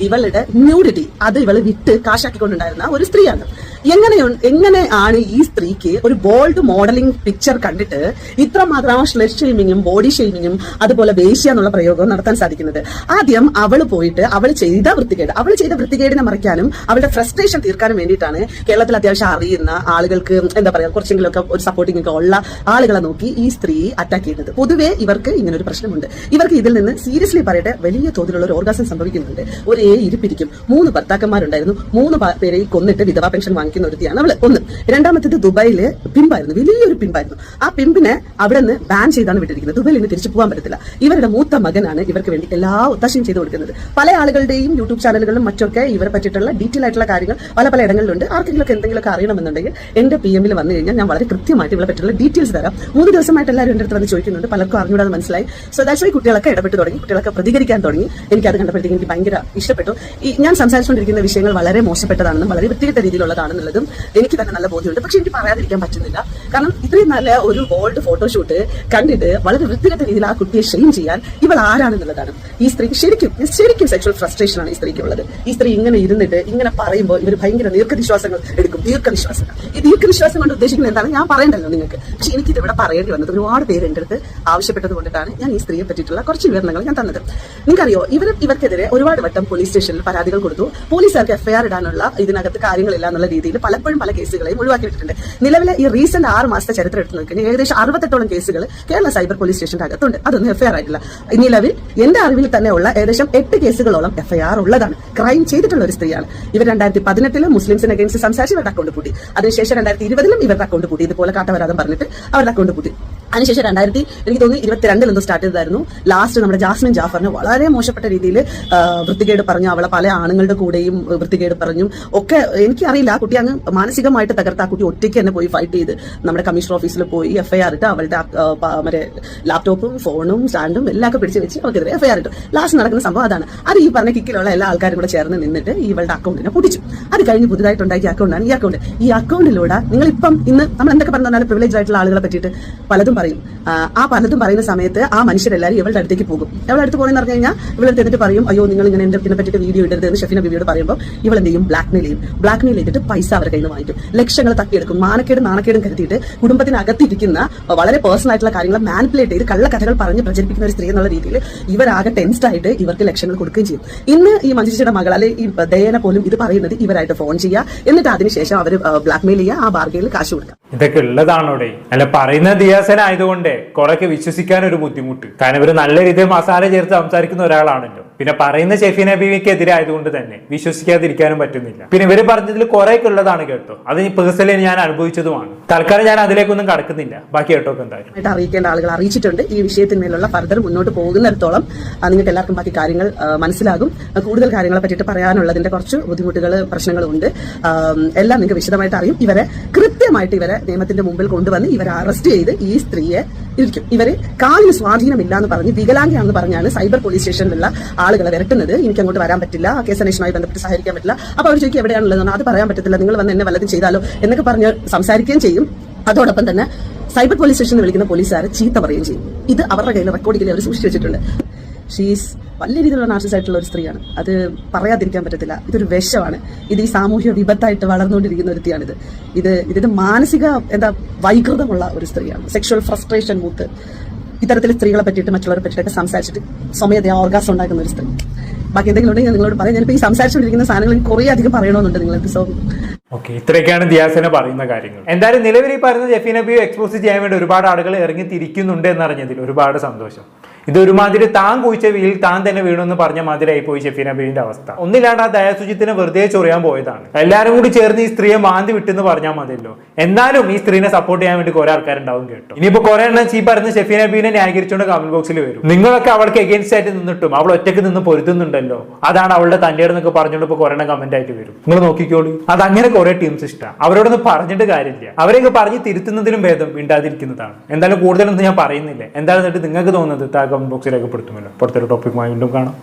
ഇവളുടെ ന്യൂഡിറ്റി അത് ഇവള് വിറ്റ് കാശാക്കിക്കൊണ്ടുണ്ടായിരുന്ന ഒരു സ്ത്രീയാണ്. എങ്ങനെയാണ് ഈ സ്ത്രീക്ക് ഒരു ബോൾഡ് മോഡലിംഗ് പിക്ചർ കണ്ടിട്ട് ഇത്രമാത്രം സ്ലഷ് ഷെയ്മിങ്ങും ബോഡി ഷെയ്മിങ്ങും അതുപോലെ വേശ്യ എന്നുള്ള പ്രയോഗവും നടത്താൻ സാധിക്കുന്നത്? ആദ്യം അവള് പോയിട്ട് അവൾ ചെയ്ത വൃത്തികേടിനെ മറിക്കാനും അവളുടെ ഫ്രസ്ട്രേഷൻ തീർക്കാനും വേണ്ടിയിട്ടാണ് കേരളത്തിൽ അത്യാവശ്യം അറിയുന്ന ആളുകൾക്ക്, എന്താ പറയാ, കുറച്ചെങ്കിലുമൊക്കെ ഒരു സപ്പോർട്ടിംഗ് ഒക്കെ ഉള്ള ആളുകളെ നോക്കി ഈ സ്ത്രീ അറ്റാക്ക് ചെയ്യുന്നത്. പൊതുവെ ഇവർക്ക് ഇങ്ങനൊരു പ്രശ്നമുണ്ട്. ഇവർക്ക് ഇതിൽ നിന്ന് സീരിയസ്ലി പറയട്ടെ, വലിയ തോതിലുള്ള ഒരു ഓർഗാസം സംഭവിക്കുന്നുണ്ട്. ഒരേ ഇരിപ്പിരിക്കും. 3 ഭർത്താക്കന്മാരുണ്ടായിരുന്നു. 3 പേരെ കൊന്നിട്ട് വിധവാ പെൻഷൻ വാങ്ങിക്കുന്ന ഒരുത്തിയാണ് അവള്. ഒന്ന്. രണ്ടാമത്തേത് ദുബായില് പിമ്പായിരുന്നു, വലിയൊരു പിമ്പായിരുന്നു. ആ പിമ്പിനെ അവിടെ നിന്ന് ബാൻ ചെയ്താണ് വിട്ടിരിക്കുന്നത്. ദുബായിൽ നിന്ന് തിരിച്ചു പോകാൻ പറ്റത്തില്ല. ഇവരുടെ മൂത്ത മകനാണ് ഇവർക്ക് വേണ്ടി എല്ലാ ഒത്താശയും ചെയ്തു കൊടുക്കുന്നത്. പല ആളുകളുടെയും യൂട്യൂബ് ചാനലുകളിലും മറ്റൊക്കെ ഇവരെ പറ്റിയിട്ടുള്ള ഡീറ്റെയിൽ ആയിട്ടുള്ള കാര്യങ്ങൾ പല ഇടങ്ങളിലുണ്ട്. ആർക്കെങ്കിലും എന്തെങ്കിലുമൊക്കെ അറിയണമെന്നുണ്ടെങ്കിൽ എന്റെ PM വന്നു കഴിഞ്ഞാൽ ഞാൻ വളരെ കൃത്യമായിട്ട് ഇവരെ പറ്റിയുള്ള ഡീറ്റെയിൽസ് തരാം. 3 ദിവസമായിട്ട് എല്ലാവരും എന്റെ അടുത്ത് വന്ന് ചോദിക്കുന്നുണ്ട്, പലർക്കും അറിഞ്ഞൂടാതെ മനസ്സിലായി. സോ ദാറ്റ്സ് വൈ കുട്ടികളൊക്കെ ഇടപെട്ട് തുടങ്ങി, കുട്ടികളൊക്കെ പ്രതികരിക്കാൻ തുടങ്ങി. എനിക്കത് കണ്ടപ്പോഴത്തേക്ക് എനിക്ക് ഭയങ്കര ഇഷ്ടപ്പെട്ടു. ഞാൻ സംസാരിച്ചുകൊണ്ടിരിക്കുന്ന വിഷയങ്ങൾ വളരെ മോശപ്പെട്ടതാണെന്നും വളരെ വൃത്തികെട്ട രീതിയിലുള്ളതാണെന്നുള്ളതും എനിക്ക് തന്നെ നല്ല ബോധ്യമുണ്ട്. പക്ഷെ എനിക്ക് പറയാതിരിക്കാൻ പറ്റുന്നില്ല. കാരണം ഇത്രയും നല്ല ഒരു ബോൾഡ് ഫോട്ടോഷൂട്ട് കണ്ടിട്ട് വളരെ വൃത്തികെട്ട രീതിയിൽ ആ കുട്ടിയെ ഷെയിം ചെയ്യാൻ ഇവൾ ആരാണെന്നുള്ളതാണ്. ഈ സ്ത്രീക്ക് ശരിക്കും സെക്ഷൽ ഫ്രസ്ട്രേഷൻ ആണ് ഈ സ്ത്രീക്ക് ഉള്ളത്. ഈ സ്ത്രീ ഇങ്ങനെ ഇരുന്നിട്ട് ഇങ്ങനെ പറയുമ്പോൾ ഇവർ ഭയങ്കര ദീർഘനിശ്വാസങ്ങൾ എടുക്കും. ദീർഘനിശ്വാസങ്ങൾ, ഈ ദീർഘനിശ്വാസം കൊണ്ട് ഉദ്ദേശിക്കുന്നത് എന്താണ് ഞാൻ പറയണ്ടല്ലോ നിങ്ങൾക്ക്. പക്ഷെ എനിക്കിത് ഇവിടെ പറയേണ്ടി വന്നത്, ഒരുപാട് പേര് എൻ്റെ അടുത്ത് ആവശ്യപ്പെട്ടത് കൊണ്ടിട്ടാണ് ഞാൻ ഈ സ്ത്രീയെ പറ്റിയിട്ടുള്ള കുറച്ച് വിവരണങ്ങൾ ഞാൻ തന്നത്. നിങ്ങൾക്കറിയോ, ഇവർക്കെതിരെ ഒരുപാട് വട്ടം പോലീസ് സ്റ്റേഷനിൽ പരാതികൾ കൊടുത്തു. പോലീസുകാർക്ക് എഫ്ഐആർ ഇടാനുള്ള ഇതിനകത്ത് കാര്യങ്ങളില്ല എന്നുള്ള രീതിയിൽ പലപ്പോഴും പല കേസുകളെയും ഒഴിവാക്കിയിട്ടുണ്ട്. നിലവിലെ ഈ റീസെന്റ് 6 മാസത്തെ ചരിത്രം എടുത്തു നോക്കിയാൽ ഏകദേശം 68ഓളം കേസുകൾ കേരള സൈബർ പോലീസ് സ്റ്റേഷന്റെ അകത്തുണ്ട്. അതൊന്നും എഫ്ഐആർ ആയിട്ടില്ല. നിലവിൽ എന്റെ അറിവിൽ തന്നെ ഉള്ള ഏകദേശം 8 കേസുകളോളം എഫ്ഐആർ ഉള്ളതാണ്. ക്രൈം ചെയ്തിട്ടുള്ള ഒരു സ്ത്രീയാണ് ഇവർ. 2018 മുസ്ലിംസിന് അഗേൻസ്റ്റ് സംസാരിച്ച് ഇവരുടെ അക്കൗണ്ട് പൂട്ടി. അതിനുശേഷം 2020 ഇവരുടെ അക്കൗണ്ട് പൂട്ടി. ഇതുപോലെ കാട്ടവരാതം പറഞ്ഞിട്ട് അവരുടെ അക്കൗണ്ട് പൂട്ടി. അതിനുശേഷം എനിക്ക് തോന്നുന്നു 22 എന്തോ സ്റ്റാർട്ട് ചെയ്തായിരുന്നു. ലാസ്റ്റ് നമ്മുടെ ജാസ്മിൻ ജാഫറിന് വളരെ മോശപ്പെട്ട രീതിയിൽ വൃത്തികേട് പറഞ്ഞു. അവളെ പല ആണുങ്ങളുടെ കൂടെയും വൃത്തികേട് പറഞ്ഞു ഒക്കെ. എനിക്കറിയില്ല, ആ കുട്ടി അങ്ങ് മാനസികമായിട്ട് തകർത്ത് ആ കുട്ടി ഒറ്റയ്ക്ക് തന്നെ പോയി ഫൈറ്റ് ചെയ്ത് നമ്മുടെ കമ്മീഷണർ ഓഫീസിൽ പോയി എഫ്ഐആർ ഇട്ട് അവളുടെ മറ്റേ ലാപ്ടോപ്പും ഫോണും സ്റ്റാൻഡും എല്ലാം ഒക്കെ പിടിച്ച് വെച്ച് അവർക്കെതിരെ എഫ്ഐആർ ഇട്ടു. ലാസ്റ്റ് നടക്കുന്ന സംഭവം അതാണ്. അത് ഈ പറഞ്ഞ കിക്കിലുള്ള എല്ലാ ആൾക്കാരും കൂടെ ചേർന്ന് നിന്നിട്ട് ഇവളുടെ അക്കൗണ്ടിനെ പൊട്ടിച്ചു. അത് കഴിഞ്ഞ് പുതുതായിട്ടുണ്ടാക്കിയ അക്കൗണ്ടാണ് ഈ അക്കൗണ്ട്. ഈ അക്കൗണ്ടിലൂടെ നിങ്ങളിപ്പം ഇന്ന് നമ്മൾ എന്തൊക്കെ പറഞ്ഞാൽ പ്രിവിലേജ് ആയിട്ടുള്ള ആളുകളെ പറ്റിയിട്ട് പലതും പറയും. ആ പലതും പറയുന്ന സമയത്ത് ആ മനുഷ്യരെല്ലാവരും ഇവളുടെ അടുത്തേക്ക് പോകും. ഇവളുടെ അടുത്ത് പോകുന്നതെന്ന് പറഞ്ഞു കഴിഞ്ഞാൽ ഇവളുടെ എന്നിട്ട് പറയും, അയ്യോ നിങ്ങൾ ഇങ്ങനെ ഇതിനെ പറ്റിയിട്ട് വീഡിയോ ഇടരുത് എന്ന് ഷെഫീന ബീവിയോട് പറയുമ്പോൾ ഇവൾ എന്ത് ചെയ്യും? ബ്ലാക്ക്മെയിൽ ചെയ്തിട്ട് പൈസ അവരുടെ കയ്യിൽ നിന്ന് വാങ്ങിക്കും. ലക്ഷങ്ങൾ തട്ടിയെടുക്കും. നാണക്കേടും കരുതിയിട്ട് കുടുംബത്തിനകത്തിരിക്കുന്ന വളരെ പേഴ്സണൽ ആയിട്ടുള്ള കാര്യങ്ങൾ മാനിപ്പുലേറ്റ് ചെയ്ത് കള്ളക്കഥകൾ പറഞ്ഞ് പ്രചരിപ്പിക്കുന്ന ഒരു സ്ത്രീ എന്നുള്ള രീതിയിൽ ഇവരാകെ ടെൻസ്ഡ് ആയിട്ട് ഇവർക്ക് ലക്ഷങ്ങൾ കൊടുക്കുകയും ചെയ്യും. ഇന്ന് ഈ മഞ്ജുചേച്ചിയുടെ മകൾ അല്ലെ ഈ ദയന പോലും ഇത് പറയുന്നത് ഇവരായിട്ട് ഫോൺ ചെയ്യുക, എന്നിട്ട് അതിനുശേഷം അവർ ബ്ലാക്ക്മെയിൽ ചെയ്യുക, ആ ബാർഗയിൽ കാശ് കൊടുക്കുക. ഇതൊക്കെ ഉള്ളതാണോടെ? അല്ല, പറയുന്ന ദിയാസന ആയതുകൊണ്ട് കുറെയൊക്കെ വിശ്വസിക്കാൻ ഒരു ബുദ്ധിമുട്ട്. കാരണം ഇവര് നല്ല രീതിയിൽ മസാല ചേർത്ത് സംസാരിക്കുന്ന ഒരാളാണല്ലോ. പിന്നെ പറയുന്ന ഷെഫീന ബീവിക്കെതിരെ ആയതുകൊണ്ട് തന്നെ വിശ്വസിക്കാതിരിക്കാനും പറ്റുന്നില്ല. പിന്നെ ഇവര് പറഞ്ഞതിൽ കുറെയൊക്കെ ഉള്ളതാണ് കേട്ടോ. അത് പേഴ്സണലി ഞാൻ അനുഭവിച്ചതുമാണ്. തൽക്കാലം ഞാൻ അതിലേക്കൊന്നും കടക്കുന്നില്ല. ബാക്കി കേട്ടോ എന്തായാലും അറിയിക്കേണ്ട ആളുകൾ അറിയിച്ചിട്ടുണ്ട്. ഈ വിഷയത്തിന്മേലുള്ള ഫർദർ മുന്നോട്ട് പോകുന്നിടത്തോളം നിങ്ങൾക്ക് എല്ലാവർക്കും ബാക്കി കാര്യങ്ങൾ മനസ്സിലാകും. കൂടുതൽ കാര്യങ്ങളെ പറ്റിയിട്ട് പറയാനുള്ളതിന്റെ കുറച്ച് ബുദ്ധിമുട്ടുകൾ പ്രശ്നങ്ങളും ഉണ്ട്. എല്ലാം നിങ്ങൾക്ക് വിശദമായിട്ട് അറിയും. ഇവരെ കൃത്യമായിട്ട് നിയമത്തിന്റെ മുമ്പിൽ കൊണ്ടുവന്ന് ഇവരെ അറസ്റ്റ് ചെയ്ത് ഈ സ്ത്രീയെ ഇരിക്കും. ഇവര് കാലിന് സ്വാധീനമില്ല എന്ന് പറഞ്ഞ് വികലാംഗയാണെന്ന് പറഞ്ഞാണ് സൈബർ പോലീസ് സ്റ്റേഷനിലുള്ള ആളുകളെ വരട്ടുന്നത്. എനിക്ക് അങ്ങോട്ട് വരാൻ പറ്റില്ല, കേസ് അന്വേഷണവുമായി ബന്ധപ്പെട്ട് സഹകരിക്കാൻ പറ്റില്ല. അപ്പൊ അവർ ചോദിക്കും എവിടെയാണുള്ളത്, അത് പറയാൻ പറ്റത്തില്ല, നിങ്ങൾ വന്ന് എന്നെ വല്ലതും ചെയ്താലോ എന്നൊക്കെ പറഞ്ഞ് സംസാരിക്കുകയും ചെയ്യും. അതോടൊപ്പം തന്നെ സൈബർ പോലീസ് സ്റ്റേഷനിൽ വിളിക്കുന്ന പോലീസുകാരെ ചീത്ത പറയുകയും ചെയ്യും. ഇത് അവരുടെ കയ്യിൽ റെക്കോർഡിങ്ങിൽ അവർ സൂക്ഷിച്ചു വെച്ചിട്ടുണ്ട്. ഷീസ് വലിയ രീതിയിലുള്ള നാർസിസ് ആയിട്ടുള്ള ഒരു സ്ത്രീയാണ്. അത് പറയാതിരിക്കാൻ പറ്റത്തില്ല. ഇതൊരു വിഷമാണ്. ഇത് ഈ സാമൂഹ്യ വിപത്തായിട്ട് വളർന്നുകൊണ്ടിരിക്കുന്ന ഒരു വ്യക്തിയാണിത്. ഇതിന്റെ മാനസിക വൈകൃതമുള്ള ഒരു സ്ത്രീയാണ്. സെക്ഷുവൽ ഫ്രസ്ട്രേഷൻ മൂത്ത് ഇത്തരത്തിൽ സ്ത്രീകളെ പറ്റിയിട്ട് മറ്റുള്ളവരെ പറ്റിയിട്ടൊക്കെ സംസാരിച്ചിട്ട് സ്വമേധയാ ഓർഗാസം ഉണ്ടാക്കുന്ന ഒരു സ്ത്രീ. ബാക്കി എന്തെങ്കിലും ഉണ്ടെങ്കിൽ നിങ്ങളോട് പറയാം. ഞാനിപ്പോൾ ഈ സംസാരിച്ചുകൊണ്ടിരിക്കുന്ന സാധനങ്ങൾ കുറേ അധികം പറയണമെന്നുണ്ട് നിങ്ങൾക്ക്. സോ ഓക്കെ, ഇത്രയൊക്കെയാണ് ദിയാസന പറയുന്ന കാര്യങ്ങൾ. എന്തായാലും നിലവിൽ ഈ പറയുന്ന ഷെഫീന ബീവി എക്സ്പോസ് ചെയ്യാൻ വേണ്ടി ഒരുപാട് ആളുകൾ ഇറങ്ങി തിരിക്കുന്നുണ്ട് എന്നറിഞ്ഞതിൽ ഒരുപാട് സന്തോഷം. ഇത് ഒരുമാതിരി താൻ കുഴിച്ച വീൽ താൻ തന്നെ വീണെന്ന് പറഞ്ഞ മാതിരിയായി പോയി ഷെഫീന ബീവിന്റെ അവസ്ഥ. ഒന്നില്ലാണ്ട് ആ ദയാസുജിത്തിനെ വെറുതെ ചൊറിയാൻ പോയതാണ്. എല്ലാവരും കൂടി ചേർന്ന് ഈ സ്ത്രീയെ മാന്തി വിട്ടെന്ന് പറഞ്ഞാൽ മതിയല്ലോ. എന്നാലും ഈ സ്ത്രീനെ സപ്പോർട്ട് ചെയ്യാൻ വേണ്ടി കുറെ ആൾക്കാരുണ്ടാവും കേട്ടോ. ഇനിയിപ്പോ കുറെ എണ്ണം ഈ പറഞ്ഞ ഷെഫീന ബീവിനെ ന്യായീകരിച്ചുകൊണ്ട് കമന്റ് ബോക്സിൽ വരും. നിങ്ങളൊക്കെ അവൾക്ക് എഗെയിൻസ്റ്റ് ആയിട്ട് നിന്നിട്ടും അവൾ ഒറ്റയ്ക്ക് നിന്ന് പൊരുത്തുന്നുണ്ടല്ലോ, അതാണ് അവളുടെ തന്റെ എന്നൊക്കെ പറഞ്ഞുകൊണ്ട് ഇപ്പൊ കുറെ എണ്ണം കമന്റ് ആയിട്ട് വരും. നിങ്ങൾ നോക്കിക്കോളൂ. അതങ്ങനെ കുറെ ടീംസ് ഇഷ്ടമാണ്. അവരോടൊന്നും പറഞ്ഞിട്ട് കാര്യമില്ല. അവരെയൊക്കെ പറഞ്ഞ് തിരുത്തുന്നതിനും ഭേദം മിണ്ടാതിരിക്കുന്നതാണ്. എന്തായാലും കൂടുതലൊന്നും ഞാൻ പറയുന്നില്ല. എന്തായാലും നിങ്ങൾക്ക് തോന്നുന്നത് കമന്റ് ബോക്സിൽ രേഖപ്പെടുത്തുമല്ലോ. പുറത്തൊരു ടോപ്പിക്കുമായി വീണ്ടും കാണാം.